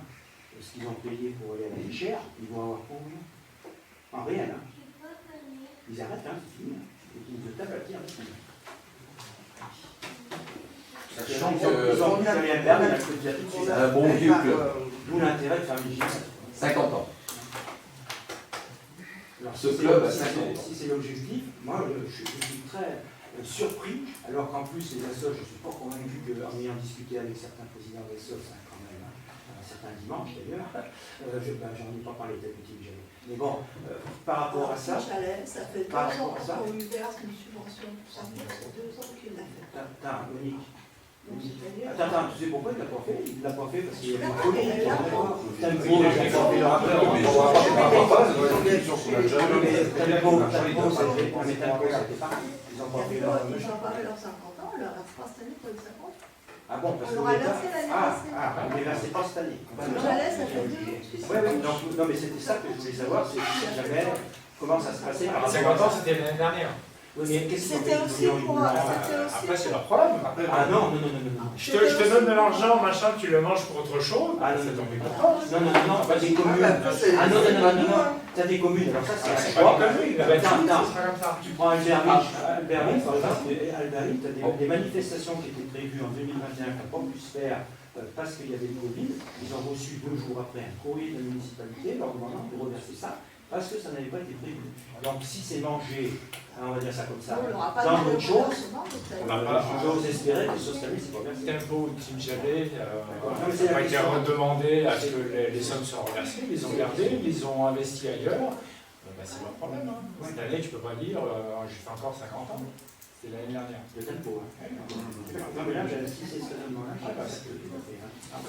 ce qu'ils ont payé pour aller à la chère, ils vont avoir combien? En réel, hein. Ils arrêtent, hein, c'est fini. Ils ne tapent à tir, c'est fini. Sachant Ils ont mis à perdre, c'est un bon vieux club. D'où l'intérêt de faire les gymnases. 50 ans. Alors, Ce club a 50 ans. Si c'est l'objectif, moi je suis très surpris, alors qu'en plus les assos, je ne suis pas convaincu qu'en ayant discuté avec certains présidents d'assos, quand même, certains dimanches d'ailleurs, j'en ai pas parlé tel petit que j'avais. Mais bon, par rapport à ça, Ça fait 2 par ans rapport à ça, qu'on lui verse une subvention pour ça. C'est 2 ans qu'il l'a fait. Attends, Monique. Donc, c'est-à-dire- Attends, tu sais pourquoi il ne l'a pas fait? Il ne l'a pas fait parce qu'il y a une D'accord, folie. mais là, T'as une folie, il a pas fait leur Après, on va pas c'est dans les discussions qu'on a déjà eues. Ils ont pas fait leur... Ils ont pas fait leurs 50 ans, on leur reste pas cette année pour les 50. Ah bon, parce que On aura laissé l'année passée. mais là, c'est pas cette année. La laisse, ça fait 2 ans. Oui, donc, non, mais c'était ça que je voulais savoir, c'est si jamais, comment ça se passait par rapport 50 ans, c'était l'année dernière. Oui, mais qu'est-ce qu'ils ont C'était fait? aussi pour... Après, c'est leur problème. Ah non. Je te donne de l'argent, machin, tu le manges pour autre chose. Ah ça non, tombe content. non, pas des communes. Ah non, t'as des communes, alors ça c'est C'est pas des communes, la bâtisse, Attends, ce sera comme ça. tu prends Albertville, par exemple, Albertville, tu as des manifestations qui étaient prévues en 2021 qui n'ont pas pu se faire parce qu'il y avait le Covid. Ils ont reçu 2 jours après un courrier de la municipalité leur demandant de reverser ça parce que ça n'avait pas été prévu. Donc si c'est mangé, on va dire ça comme ça, On n'aura pas dans de autre chose, On n'a pas. j'ose espérer que ce serait c'est pas versé. Tempo, Team Chalet, c'est n'a la pas été question. redemandé à ce que les sommes soient reversées, ils les ont gardées, ils les ont investis ailleurs. C'est leur problème. Hein. Cette année, tu ne peux pas dire, j'ai fait encore 50 ans. C'était l'année dernière. Le tempo. Non, mais là, si c'est ce raisonnement-là, je sais pas ce que tu as fait.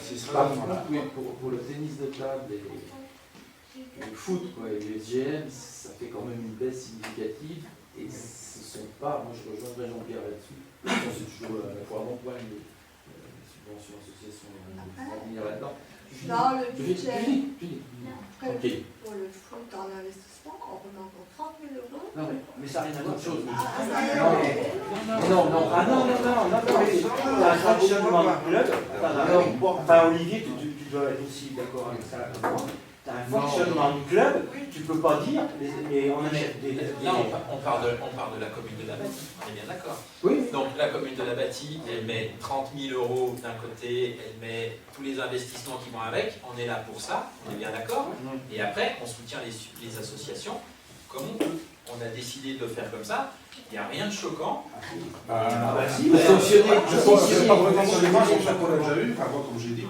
C'est ce Par raisonnement-là. contre, oui, pour le tennis de table et le foot, quoi, et les SGM, ça fait quand même une baisse significative. Et ce ne sont pas, moi je rejoindrai Jean-Pierre là-dessus, c'est toujours la fois d'emploi, les subventions, associations, venir là-dedans. Non, le budget. Ok. Pour le foot en investissement, on remet encore 30 000 euros. Non, mais ça n'a rien à voir. Chose. Non, mais t'as un fonctionnement de club. Enfin, Olivier, tu dois être aussi d'accord avec ça comme moi. Tu as un fonctionnement de club, tu peux pas dire, mais on achète des. Là, on parle de la commune de la Bâtie, on est bien d'accord. Oui. Donc la commune de la Bâtie, elle met 30 000 euros d'un côté, elle met tous les investissements qui vont avec, on est là pour ça, on est bien d'accord. Et après, on soutient les associations comme on peut. On a décidé de le faire comme ça, il n'y a rien de choquant. Si, vous sanctionnez. Je pense que c'est pas vraiment c'est ça qu'on a déjà eu, enfin, moi, comme j'ai dit.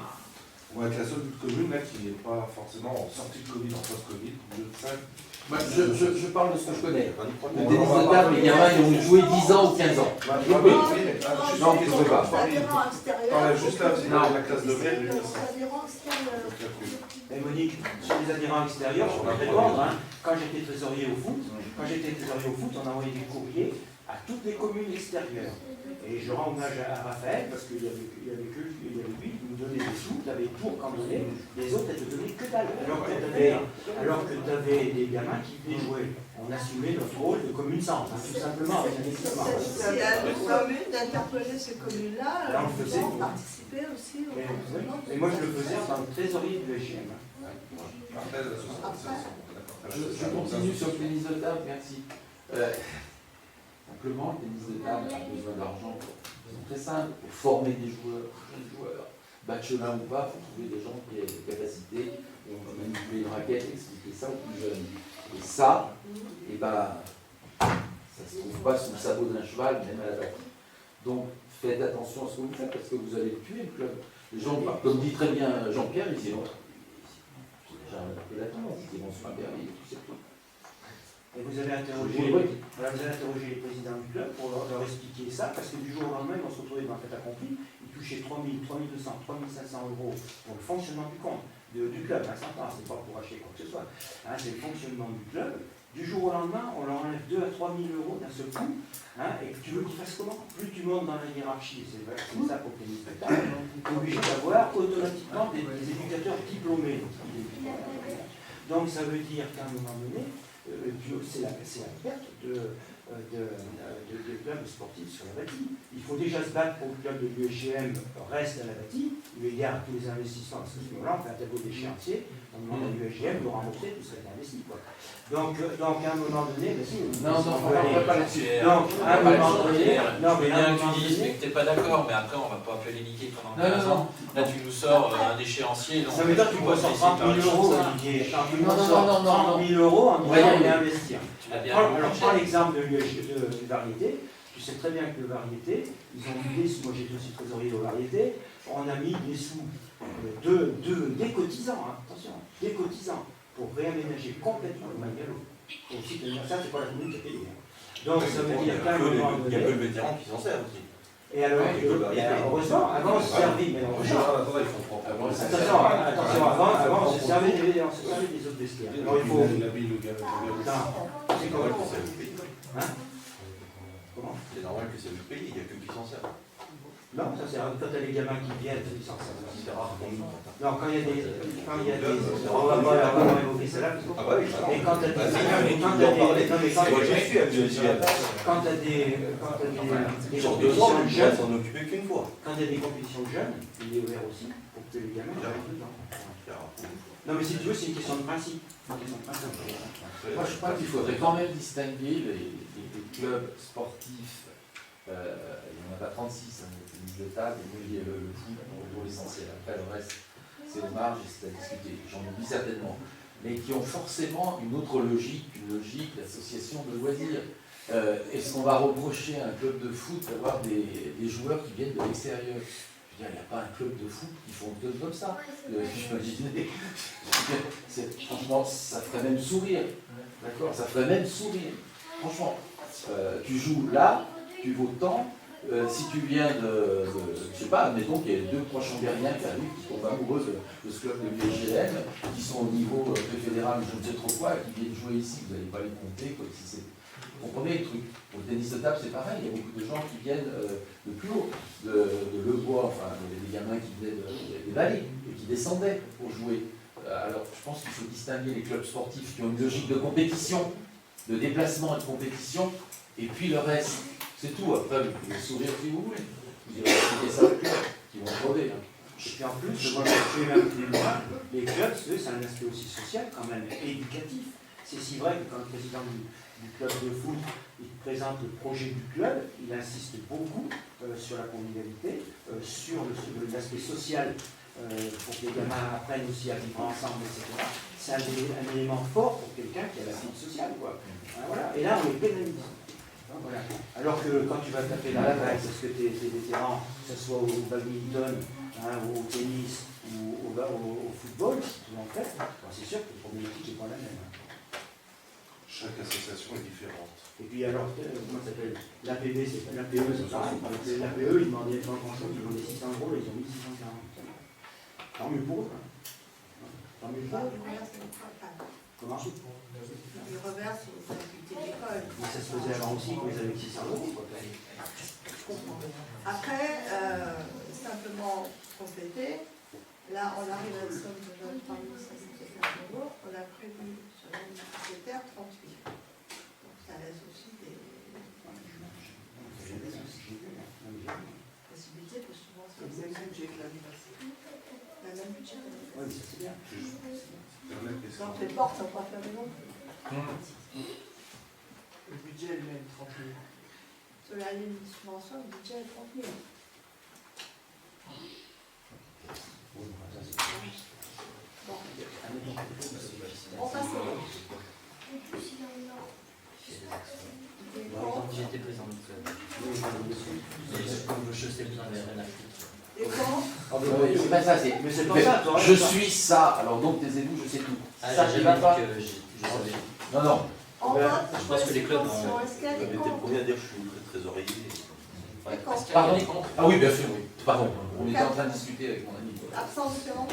On va être la seule commune là qui n'est pas forcément en sortie de Covid, en post-Covid. Je parle de ce que je connais. Le tennis de table, les gamins, ils ont joué 10 ans ou 15 ans. Non, je ne veux pas. T'enlèves juste la classe de maire. Mais Monique, sur les adhérents extérieurs, je peux répondre. Quand j'étais trésorier au foot, on a envoyé des courriers à toutes les communes extérieures. Et je rends hommage à Raphaël parce qu'il y avait lui qui nous donnait des sous, tu avais tout cantonné, les autres elles te donnaient que dalle. Alors que tu avais des gamins qui venaient jouer. On assumait notre rôle de commune centre, tout simplement avec un investissement. C'est à la commune d'interpeller ces communes-là, Là, on le faisait. pour participer aussi au fonctionnement. Mais moi je le faisais en tant que trésorier du HM. Je continue sur le tennis de table, merci. Simplement, le tennis de table a besoin d'argent pour une raison très simple, pour former des joueurs, jeunes joueurs, bachelin ou pas, il faut trouver des gens qui aient des capacités, on va manipuler une raquette, expliquer ça aux plus jeunes. Et ça, eh ben, ça ne se trouve pas sous le sabot d'un cheval, même à la bâtie. Donc, faites attention à ce que vous faites, parce que vous allez tuer le club. Les gens, comme dit très bien Jean-Pierre, ils diront, j'ai un peu la tendance, ils vont se faire bien, tout c'est tout. Et vous avez interrogé les présidents du club pour leur expliquer ça, parce que du jour au lendemain, ils vont se retrouver dans le fait accompli, ils touchaient 3 000, 3 200, 3 500 euros pour le fonctionnement du compte, du club, c'est pas pour acheter quoi que ce soit, c'est le fonctionnement du club. Du jour au lendemain, on leur enlève 2 à 3 000 euros d'un seul coup, et tu veux qu'ils fassent comment? Plus tu montes dans la hiérarchie, c'est ça pour que les spectacles, tu es obligé d'avoir automatiquement des éducateurs diplômés. Donc ça veut dire qu'à un moment donné, c'est la perte de clubs sportifs sur la bâtie. Il faut déjà se battre pour que le club de l'USGM reste à la bâtie, eu égard à tous les investissements, parce que ce moment-là, on fait un tableau d'échéancier, on demande à l'USGM de rembourser tout ce qui est investi. Donc à un moment donné, non, on va pas là-dessus. Donc, à un moment donné, bien que tu dises mais que tu n'es pas d'accord, mais après on va pas appeler les niquer pendant 15 ans. Là tu nous sors un échéancier. Ça veut dire que tu peux sortir 30 000 euros, Olivier. Non. 30 000 euros en disant investir. Alors prends l'exemple de Variété. Tu sais très bien que le Variété, ils ont mis des sous, moi j'étais aussi trésorier au Variété, on a mis des sous des cotisants, attention, des cotisants, pour réaménager complètement le Magalo. Aussi, ça, c'est pas la commune qui a payé. Donc ça veut dire qu'à un moment donné. Il y a peu de vétérans qui s'en servent aussi. Et alors, heureusement, avant on se servait, mais attention, avant on se servait des autres vestiaires. Alors il faut. C'est comment? C'est normal que c'est le pays, il n'y a que qui s'en servent. Non, ça c'est quand t'as les gamins qui viennent, c'est rare. Non, quand il y a des. On va pas évoquer celle-là. Ah bah oui, Et quand t'as des. Quand t'as des compétitions de jeunes. s'en occuper qu'une fois. Quand il y a des compétitions de jeunes, il est ouvert aussi pour que les gamins arrivent dedans. Non, mais si tu veux, c'est une question de principe. Moi, je crois qu'il faudrait quand même distinguer les clubs sportifs. Il n'y en a pas 36, hein, c'est une mise de table, et le foot pour l'essentiel. Après, le reste, c'est aux marges et c'est à discuter. J'en oublie certainement. Mais qui ont forcément une autre logique, d'association de loisirs. Est-ce qu'on va reprocher à un club de foot d'avoir des joueurs qui viennent de l'extérieur? Je veux dire, il n'y a pas un club de foot qui fonctionne comme ça. Franchement, ça ferait même sourire. D'accord, ça ferait même sourire. Franchement, tu joues là, tu vaux tant. Si tu viens je sais pas, admettons qu'il y a 2-3 Chambériens qui arrivent, qui tombent amoureux de ce club de VGM, qui sont au niveau préfédéral, je ne sais trop quoi, qui viennent jouer ici, vous n'allez pas les compter, comme si c'est. Vous comprenez le truc? Pour le tennis de table, c'est pareil, il y a beaucoup de gens qui viennent de plus haut, de Lebois, enfin, il y avait des gamins qui venaient des vallées et qui descendaient pour jouer. Alors, je pense qu'il faut distinguer les clubs sportifs qui ont une logique de compétition, de déplacement et de compétition, et puis le reste. C'est tout. Après, vous pouvez sourire si vous voulez. Vous irez expliquer ça aux clubs qui vont crever. Et puis en plus, je vois les clubs, c'est un aspect aussi social quand même, et éducatif. C'est si vrai que quand le président du club de foot il présente le projet du club, il insiste beaucoup sur la convivialité, sur l'aspect social, pour que les gamins apprennent aussi à vivre ensemble, etc. C'est un élément fort pour quelqu'un qui a la vie sociale, quoi. Voilà. Et là, on est pénalisé. Voilà. Alors que quand tu vas taper dans la vague, parce que tu es vétéran, que ce soit au badminton, au tennis ou au football, si tu en fais, c'est sûr que la problématique n'est pas la même. Chaque association est différente. Et puis alors, comment ça s'appelle? L'APB, c'est l'APE, c'est pareil. L'APE, ils demandaient pas grand-chose, ils demandaient 600 €, ils ont mis 640. Tant mieux pour eux. Tant mieux pour eux. Comment? Ils reversent aux facultés d'école. Mais ça se faisait avant aussi, quand ils avaient 600 €. Je comprends. Après, simplement compléter, là on arrive à une somme de 23 550 €, on a prévu sur l'année budgétaire 38. Donc ça laisse aussi des possibilités que souvent c'est le même budget que l'année passée. Le même budget. Oui, ça c'est bien. Donc les portes sont pas fermées. Le budget est le même, 30 000. Sur la ligne de subvention, le budget est 30 000. Bon. On passe au vote. J'étais présent du club. Je sais bien, mais rien à foutre. Et comment? C'est pas ça, c'est. Mais c'est pas ça, toi. Je suis ça, alors donc taisez-vous, je sais tout. Ah, Ça, j'ai je jamais pas. dit que je savais. Non, non. On vote je pour pense la que les clubs ont- subvention. Est-ce qu'il y a des J'étais le comptes? premier à dire que je suis trésorier. Des comptes? Pardon. Ah oui, bien sûr, oui. Pardon. On était en train de discuter avec mon ami. Abstention.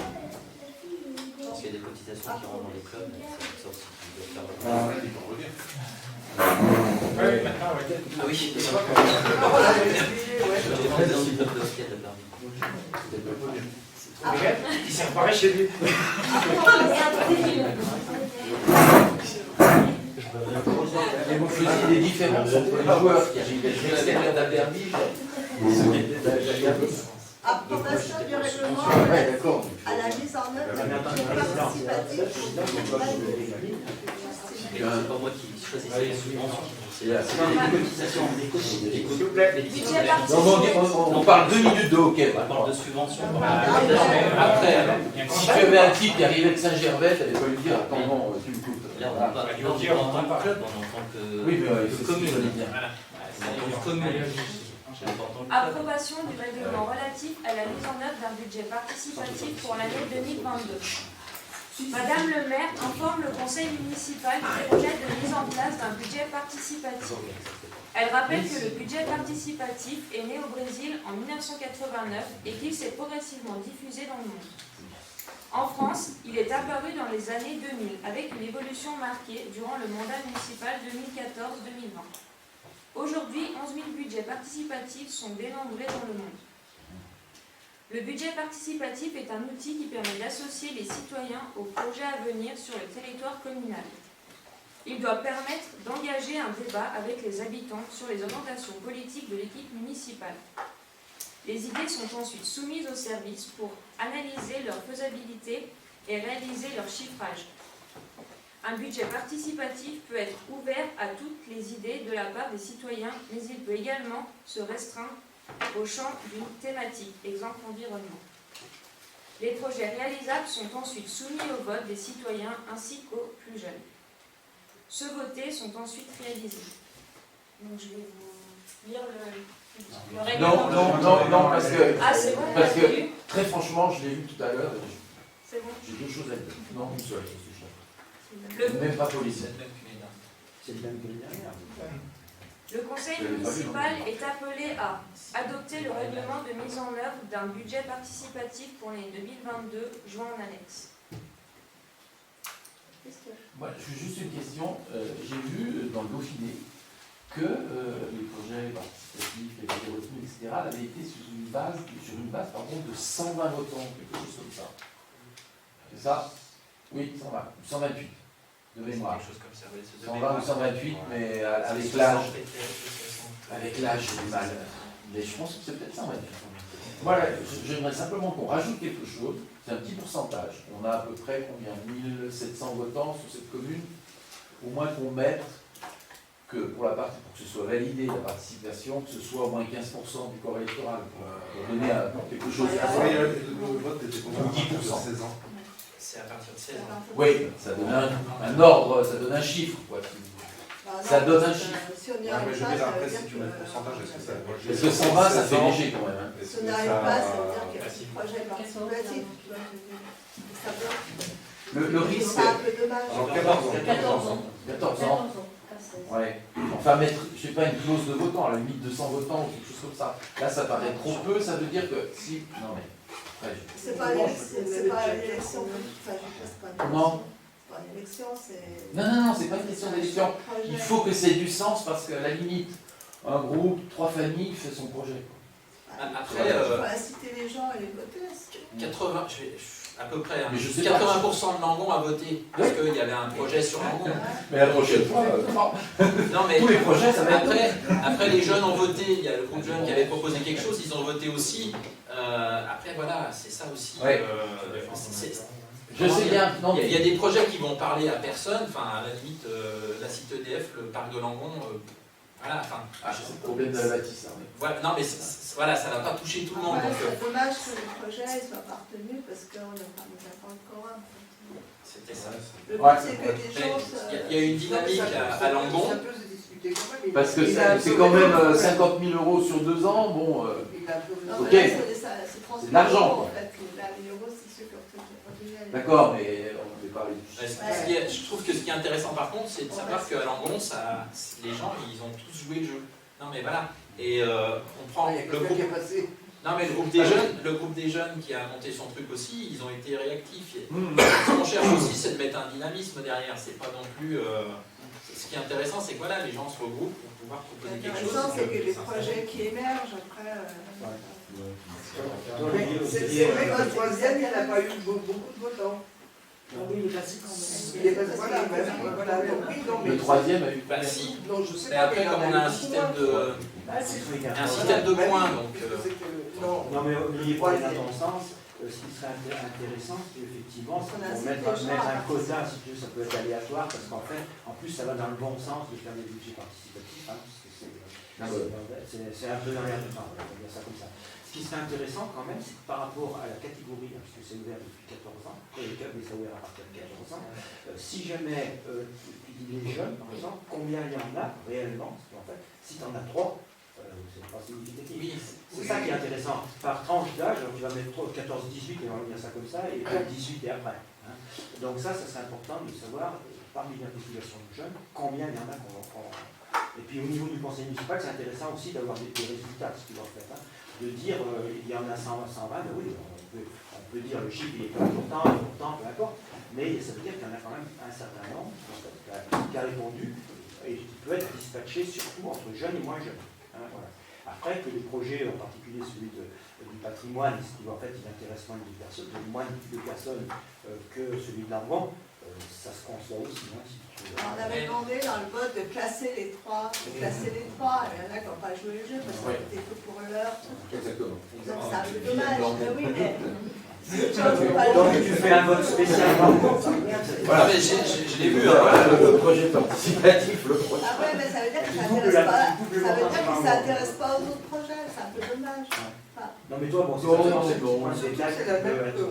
Parce qu'il y a des cotisations qui rentrent dans les clubs, c'est ça aussi qui doit faire. Oui, maintenant, oui. Ah oui, Ah, voilà, j'ai demandé dans une club de hockey de Berlin. Il s'est reparé chez lui. Et vous faisiez des différences entre les joueurs qui arrivaient de l'extérieur d'Albertville et ceux qui étaient d'Albertville. Approbation du règlement Ouais, d'accord. à la mise en œuvre d'un budget participatif pour 2022. C'est pas moi qui choisissais les subventions. C'est là. C'est dans les cotisations, S'il vous plaît. Budget On parle 2 minutes de hockey. On parle de subventions. Après, si tu avais un type qui arrivait de Saint-Gervais, tu n'allais pas lui dire attends, non, tu me coûtes. Là, on n'est pas en tant que club, on est en tant que Oui, mais que commune. je voulais dire. On est en tant que commune. Je l'ai pas en tant que club. Approbation du règlement relatif à la mise en œuvre d'un budget participatif pour l'année 2022. Madame le maire informe le conseil municipal du projet de mise en place d'un budget participatif. Elle rappelle que le budget participatif est né au Brésil en 1989 et qu'il s'est progressivement diffusé dans le monde. En France, il est apparu dans les années 2000 avec une évolution marquée durant le mandat municipal 2014-2020. Aujourd'hui, 11 000 budgets participatifs sont dénombrés dans le monde. Le budget participatif est un outil qui permet d'associer les citoyens aux projets à venir sur le territoire communal. Il doit permettre d'engager un débat avec les habitants sur les orientations politiques de l'équipe municipale. Les idées sont ensuite soumises au service pour analyser leur faisabilité et réaliser leur chiffrage. Un budget participatif peut être ouvert à toutes les idées de la part des citoyens, mais il peut également se restreindre au champ d'une thématique, exemple environnement. Les projets réalisables sont ensuite soumis au vote des citoyens ainsi qu'aux plus jeunes. Ceux votés sont ensuite réalisés. Donc je vais vous lire le règlement. Non, parce que, Ah, c'est bon, parce on l'a que lu. très franchement, je l'ai vu tout à l'heure. C'est bon. J'ai deux choses à dire. Non, une seule, c'est Le- même pas police. C'est le même que l'année dernière. Le conseil municipal est appelé à adopter le règlement de mise en œuvre d'un budget participatif pour l'année 2022, joint en annexe. Moi, juste une question. J'ai vu dans le Dauphiné que les projets participatifs, les projets retenus, etc., avaient été sur une base de 120 votants, quelque chose comme ça. C'est ça? Oui, 120, 128 de mémoire. Quelque chose comme ça, oui, c'est de 120 mémoire. ou 128, mais avec 60 l'âge. était Avec l'âge, j'ai du mal. Mais je pense que c'est peut-être 128. Voilà, j'aimerais simplement qu'on rajoute quelque chose. C'est un petit pourcentage. On a à peu près combien 1700 votants sur cette commune. Au moins qu'on mette que pour la partie, pour que ce soit validé la participation, que ce soit au moins 15% du corps électoral pour donner quelque chose à faire. Le vote était combien? 10%. 16 ans. C'est à partir de 16 ans. Oui, ça donne un ordre, ça donne un chiffre. Quoi. Ça donne un chiffre. Si on n'y Ouais, arrive mais je veux pas, dire, ça veut après, dire si tu mets le pourcentage, est-ce que ça va Parce que 120, ça fait léger quand même. Hein. Si on n'y arrive pas, ça veut dire qu'il y a un projet participatif. Tu vois, ça bloque. Le risque. C'est un peu dommage. Alors, 14 ans. 14 ans. 14 ans. Ouais. Enfin, mettre, je sais pas, une clause de votant, à la limite 200 votants ou quelque chose comme ça. Là, ça paraît trop peu, ça veut dire que si. Non, mais. Ouais, C'est pas l'élection. Enfin, je sais pas. Non. C'est pas une élection, c'est. Non, c'est pas une question d'élection. Il faut que c'est du sens parce qu'à la limite, un groupe, 3 familles fait son projet. Après, Il faut inciter les gens à les voter. 80, à peu près, hein. Mais je sais 80% de Langon a voté parce qu'il y avait un projet sur Langon. Mais la prochaine fois, non, mais tous les projets, ça va être. après, les jeunes ont voté. Il y a le groupe jeune qui avait proposé quelque chose, ils ont voté aussi. Après, voilà, c'est ça aussi. Ouais. Je sais bien. Non, il y a des projets qui vont parler à personne. Enfin, à la limite, la site EDF, le parc de Langon. Voilà, enfin. C'est le problème de la bâtisse. Hein, voilà, non, mais voilà, ça va pas toucher tout le monde. Ouais, Donc, c'est dommage que le projet soient pas retenu parce qu'on n'a pas de quorum. c'était ça. Le but, c'est que les gens. Il y a une dynamique à Langon. Ça peut se discuter quand même. parce que c'est quand même 50 000 € sur 2 ans. Bon. Non, Ok. mais là, c'est 30 C'est de l'argent, 000 quoi. en fait. Là, les euros, c'est ceux qui ont retenu. D'accord, mais on ne fait pas les. Je trouve que ce qui est intéressant par contre, c'est de savoir qu'à Langon, les gens, ils ont tous joué le jeu. Non mais voilà. Et on prend Il y a le quelqu'un groupe. qui est passé. Non mais le groupe des jeunes qui a monté son truc aussi, ils ont été réactifs. Ce qu'on cherche aussi, c'est de mettre un dynamisme derrière. C'est pas non plus. Ce qui est intéressant, c'est que voilà, les gens se regroupent pour pouvoir proposer quelque chose. L'intéressant, c'est que les projets qui émergent après. C'est vrai que le troisième, il n'a pas eu beaucoup de votants. Oui, il est passé quand même. Il est passé, voilà. Donc, oui, non, mais Le troisième a eu. Bah si. non, je sais Mais pas, après, il y en comme on eu a un beaucoup système moins. de. Ah, c'est Un système de points, donc. Non, Non, mais n'ayez pas aller dans ton sens. Ce qui serait intéressant, c'est effectivement On a pour cité mettre les gens à un quota, si tu veux, ça peut être aléatoire, parce qu'en fait, en plus, ça va dans le bon sens de faire des budgets participatifs, hein, parce que c'est un peu dans l'air du temps, on va dire ça comme ça. Ce qui serait intéressant quand même, c'est que par rapport à la catégorie, hein, parce que c'est ouvert depuis 14 ans, mais c'est ouvert à partir de 14 ans, si jamais tu dis les jeunes, par exemple, combien il y en a réellement, parce qu'en fait, si tu en as 3, c'est pas significatif. Oui. C'est ça qui est intéressant. Par tranche d'âge, tu vas mettre 14-18, et on va dire ça comme ça, et 18 et après. Hein. Donc ça serait important de savoir, parmi les populations de jeunes, combien il y en a qu'on. Et puis au niveau du conseil municipal, c'est intéressant aussi d'avoir des résultats, ce qu'ils doivent faire. Hein. De dire, il y en a 120, ben oui, on peut dire le chiffre, il est pas important, peu importe, mais ça veut dire qu'il y en a quand même un certain nombre qui a répondu, et qui peut être dispatché surtout entre jeunes et moins jeunes. Hein, voilà. Après, que les projets, en particulier celui du patrimoine, qui en fait il intéresse moins de personnes que celui de l'argent, ça se conçoit aussi. Hein, si tu veux. On avait demandé dans le vote de classer les trois. Il y en a qui n'ont pas joué le jeu parce que c'était que pour leur truc. Exactement. Donc c'est un peu dommage. Mais oui, mais. Donc tu fais un vote spécial. Voilà, mais je l'ai vu. Voilà, le projet participatif, le projet. Ah ouais, mais ça veut dire que ça n'intéresse pas aux autres projets. C'est un peu dommage. Non mais toi, bon, c'est la même que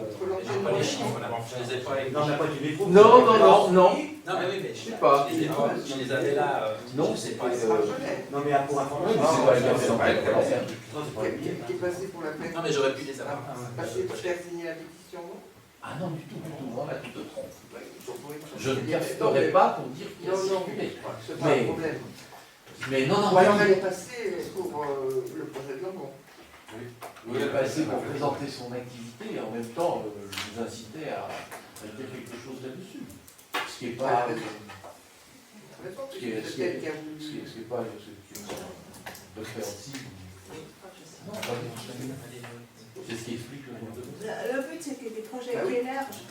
J'ai pas les chiffres, là. Je les ai pas avec. Non, mais pas tu les trouves. Non, Non, mais oui, mais je sais pas. Je les avais là. Non, c'est pas. Non, mais pour information, qui est passé pour la peine. Non, mais j'aurais pu les avoir. Passé pour faire signer la pétition, non? Ah non, du tout, on a tout de trompe. Je ne cafeterai pas pour dire qu'il y a circulé. C'est pas un problème. Mais non, Ou alors elle est passée pour le projet de l'homme. Il est passé pour présenter son activité et en même temps, je vous incitais à dire quelque chose là-dessus. Ce qui n'est pas. Ce qui est pas répréhensible. Non, pas c'est ce qui explique le nombre de votes. Le but, c'est que des projets énergent.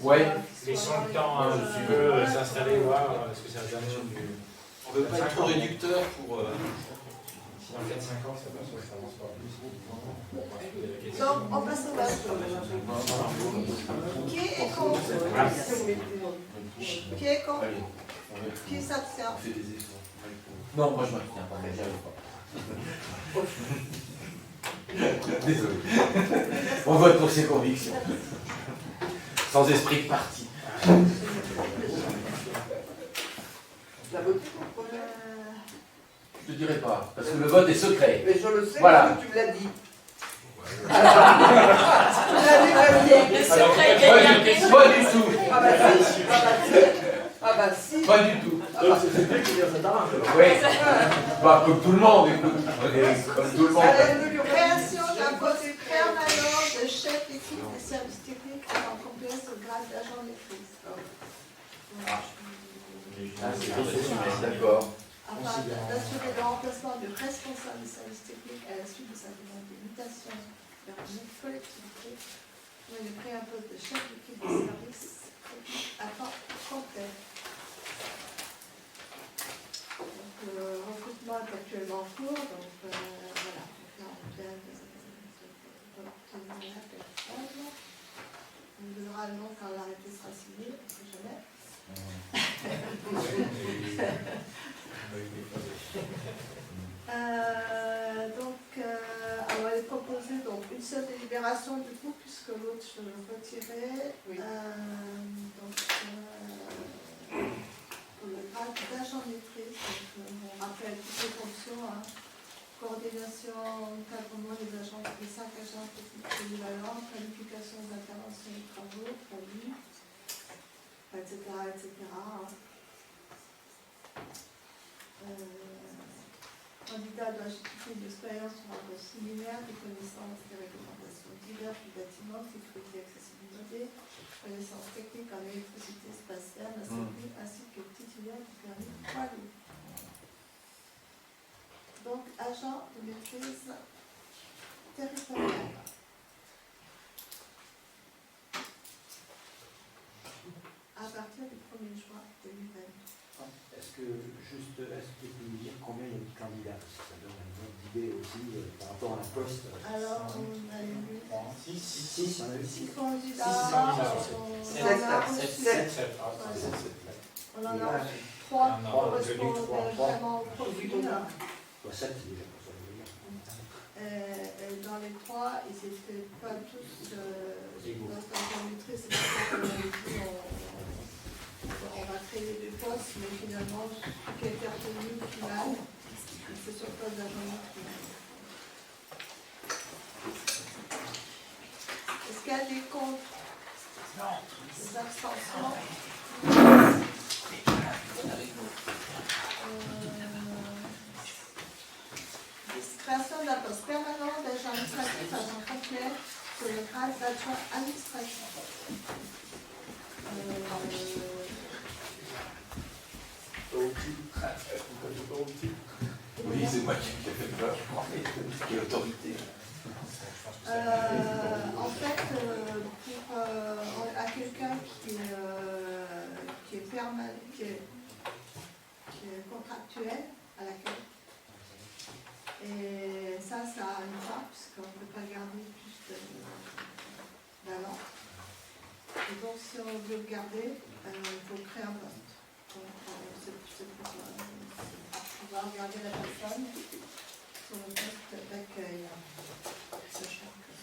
Ouais. Laissons le temps un petit peu s'installer, voir ce que ça va donner. On ne veut pas être trop réducteur pour. Dans 4-5 ans, ça avance pas plus. Donc, on passe au vote. Qui est contre? Qui est contre? Qui s'abstient? Non, moi je m'abstiens pas, mais j'y arrive pas. Désolé. On vote pour ses convictions. Sans esprit de parti. La voté pour le projet? Je te dirai pas, parce que le vote est secret. Mais je le sais, voilà. parce que tu me l'as dit. Le secret est gagné. Pas du tout. Ah bah si. Pas du tout. Donc c'est secret que ça t'arrange. Oui. Bah, comme tout le monde, écoute. Comme tout le monde. Création d'un poste permanent de chef d'équipe des services techniques en complément au grade d'agent maîtrise. D'accord. Afin d'assurer le remplacement du responsable du service technique à la suite de sa demande de mutation vers une autre collectivité, on a créé un poste de chef d'équipe des services techniques à temps complet. Donc, le recrutement est actuellement en cours, donc voilà. Donc là, on vient d'obtenir la personne. On donnera le nom quand l'arrêté sera signé, on ne sait jamais. Alors elle est proposée donc une seule délibération du coup, puisque l'autre je le retirais. Oui. Pour le grade d'agent maîtrise, on rappelle toutes les fonctions, coordination, encadrement des 5 agents techniques polyvalents, planification des interventions et travaux, produits, etc. Candidat doit justifier une expérience sur un poste similaire, des connaissances des réglementations diverses du bâtiment, sécurité, accessibilité, connaissances techniques en électricité spatiale, incendie, ainsi que titulaire du permis poids lourd. Donc, agent de maîtrise territoriale. À partir du 1er juin 2020. Est-ce que tu peux nous dire combien il y a de candidats? Parce que ça donne une autre idée aussi par rapport à la poste. Alors, on a eu 6 candidats. On en a 3 qui correspondent vraiment au profil. 7, c'est déjà pour ça. Dans les 3, ils n'étaient pas tous postes en maîtrise. C'est pour ça qu'on avait dit on va créer des postes, mais finalement, ce qui a été retenu au final, c'est sur le poste d'agent maîtrise. Est-ce qu'il y a des contre? Non. Des abstentions? Création d'un poste permanent d'agent administratif à temps complet sur le grade d'adjoint administratif. Oui, c'est moi qui ai fait peur, qui est l'autorité. En fait, pour à quelqu'un qui est permanent, qui est contractuel à l'accueil. Et ça a une part, puisqu'on ne peut pas garder plus d'un an. Et donc, si on veut le garder, il faut créer un poste. Donc, c'est pour pouvoir garder la personne sur le poste d'accueil. Sachant que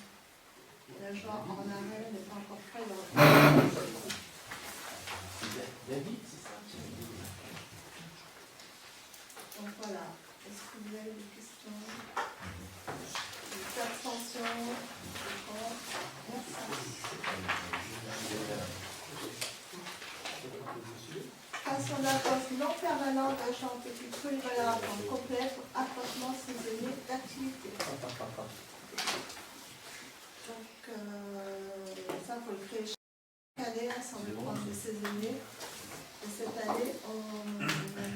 l'agent en arrêt n'est pas encore prêt de reprendre. David, c'est ça. Donc voilà. Est-ce que vous avez des questions? Des abstentions? Merci. Création d'un poste non permanent d'agent technique polyvalent à temps complet pour accroissement saisonnier d'activité. Donc ça, il faut le créer chaque année sans prendre des saisonniers. Et cette année, on a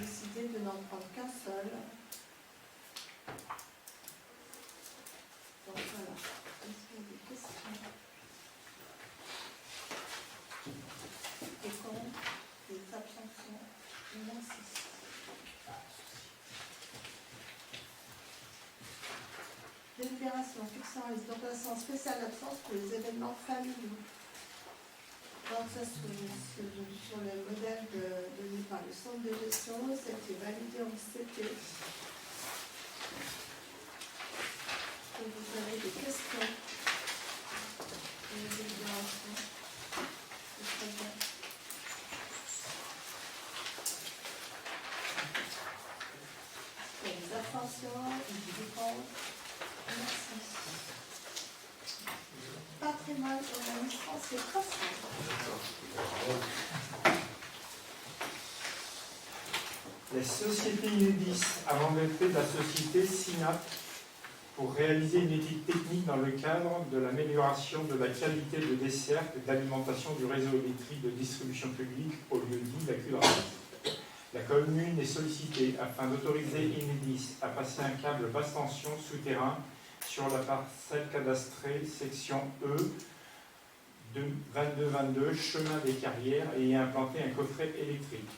décidé de n'en prendre qu'un seul. Donc voilà. Est-ce qu'il y a des questions? Des contre? Des abstentions? Merci. Délibération fixant les dotations spéciales d'absence pour les événements familiaux. Donc ça, sur le modèle donné par le centre de gestion, ça a été validé en CP. Est-ce que vous avez des questions? Des délibérations? C'est très bien. Des abstentions, des contre. Merci. Patrimoine organisation, c'est quoi ça? La société Inedis a mandaté la société SINAP pour réaliser une étude technique dans le cadre de l'amélioration de la qualité de desserte et d'alimentation du réseau électrique de distribution publique au lieu-dit la Cudrasse. La commune est sollicitée afin d'autoriser Inedis à passer un câble basse tension souterrain sur la parcelle cadastrée section E de 22-22 chemin des carrières et y implanter un coffret électrique.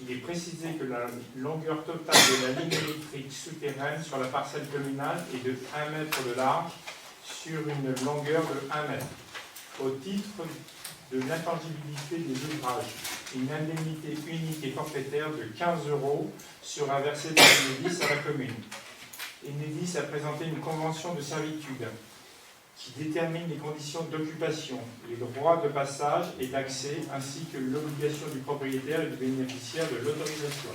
Il est précisé que la longueur totale de la ligne électrique souterraine sur la parcelle communale est de 1 mètre de large sur une longueur de 1 mètre. Au titre de l'intangibilité des ouvrages, une indemnité unique et forfaitaire de 15 € sera versée par Enedis à la commune. Enedis a présenté une convention de servitude qui détermine les conditions d'occupation, les droits de passage et d'accès, ainsi que l'obligation du propriétaire et du bénéficiaire de l'autorisation.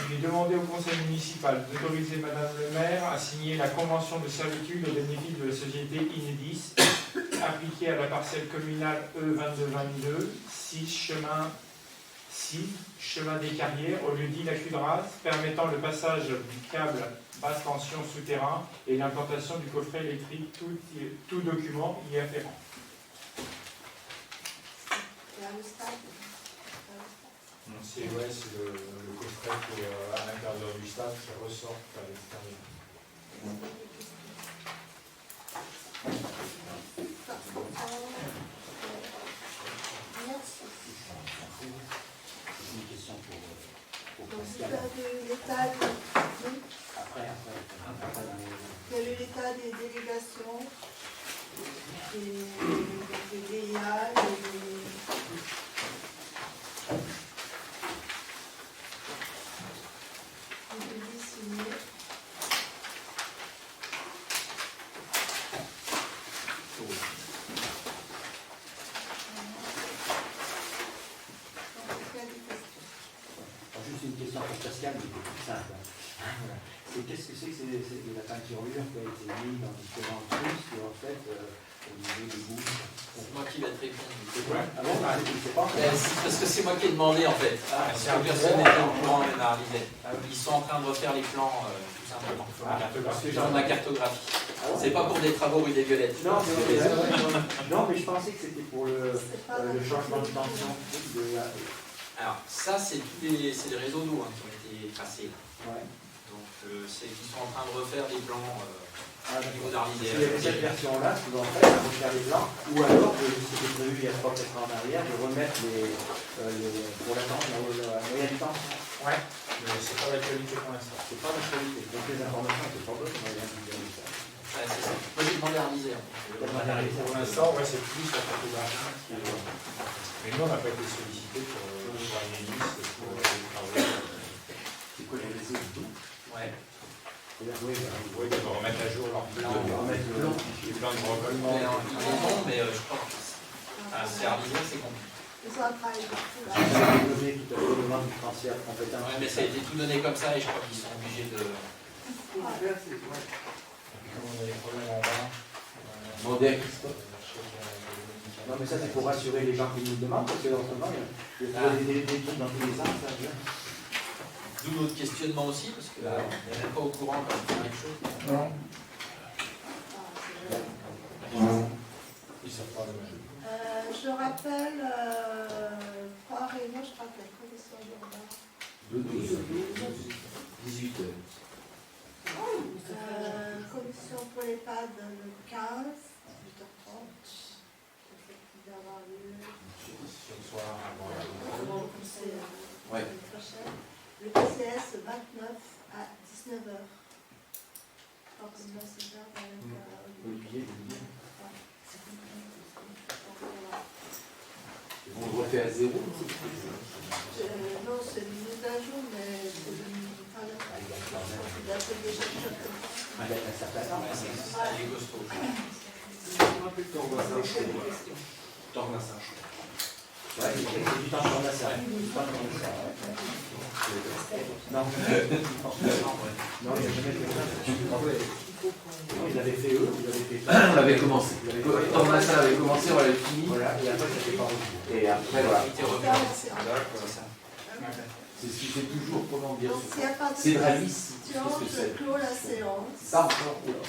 Il est demandé au conseil municipal d'autoriser Madame le maire à signer la convention de servitude au bénéfice de la société Enedis, appliquée à la parcelle communale E2222, 6 chemin des carrières, au lieu-dit la Cudrasse, permettant le passage du câble basse tension souterrain et l'implantation du coffret électrique, tout document y afférent. C'est le coffret qui est à l'intérieur du stade qui ressort à l'extérieur. Merci. Une question pour Pascal. Quel est l'état des délégations, des DIA, Juste une question pour Pascal, mais c'est simple. Et qu'est-ce que c'est de la peinture qui a été mise dans différents trucs et en fait, au niveau des goûts? C'est moi qui vais te répondre. C'est quoi? Ah bon? Je ne sais pas. Parce que c'est moi qui ai demandé en fait. C'est un personnel au courant, Léonard Liset. Ils sont en train de refaire les plans, tout simplement. Parce que j'ai ma cartographie. C'est pas pour des travaux rue des Violettes. Non, mais je pensais que c'était pour le changement de tension. Alors, ça, c'est les réseaux d'eau qui ont été tracés. Ouais. Donc, c'est qu'ils sont en train de refaire des plans au niveau Si d'Arlisère. vous avez cette version-là, ce que vous en faites, c'est refaire les plans, ou alors, c'était prévu il y a 3-4 ans en arrière, de remettre pour l'attente, la moyenne temps. Ouais, mais c'est pas l'actualité pour l'instant. C'est pas l'actualité. Donc les informations, c'est pas bonne, on va bien vous dire ça. Ouais, c'est ça. Moi, j'ai demandé à Arlisère. Pour l'instant, ouais, c'est plus la cartographie. Mais nous, on n'a pas été sollicités pour une liste pour les travaux. C'est quoi les réseaux d'eau? Ouais. Oui, ils doivent remettre à jour leur plan, les plans de recollement. Ils les ont, mais je crois que c'est Arlisère, c'est compliqué. Ils sont en train de partout là. Vous avez donné tout à fait le demande du transfert de compétences. Ouais, mais ça a été tout donné comme ça et je crois qu'ils sont obligés de. Comme on a des problèmes en bas. Demandez à Christophe. Non, mais ça, c'est pour rassurer les gens qui nous demandent, parce que en ce moment, il y a des trucs dans tous les sens, ça vient. D'où notre questionnement aussi, parce qu'on n'est même pas au courant quand on fait quelque chose. Non. Ils savent pas le même. Je rappelle 3 réunions, je crois que la commission urbaine. 18 heures. Commission pour l'EHPAD le 15, 18h30. Il va y avoir lieu Ce soir, avant la Ouais. le PCS le 29 à 19h. Olivier, On le refait à zéro. Non, c'est une mise à jour, mais c'est l'atelier chercheur comme ça. avec un certain temps. Ouais, c'est les costauds. Ouais, c'est du temps sur la salle. Non. Non, il n'a jamais fait ça. Non, il avait fait eux, il avait fait ça. On l'avait commencé. Quand ça avait commencé, on l'avait fini. Voilà, et après, ça s'est pas revu. Et après, voilà. Il était revenu. C'est ça. C'est ce qui fait toujours, comment dire, Donc, s'il n'y a pas de c'est de la lisse. question, je clôt la séance. Ça encore. Oula.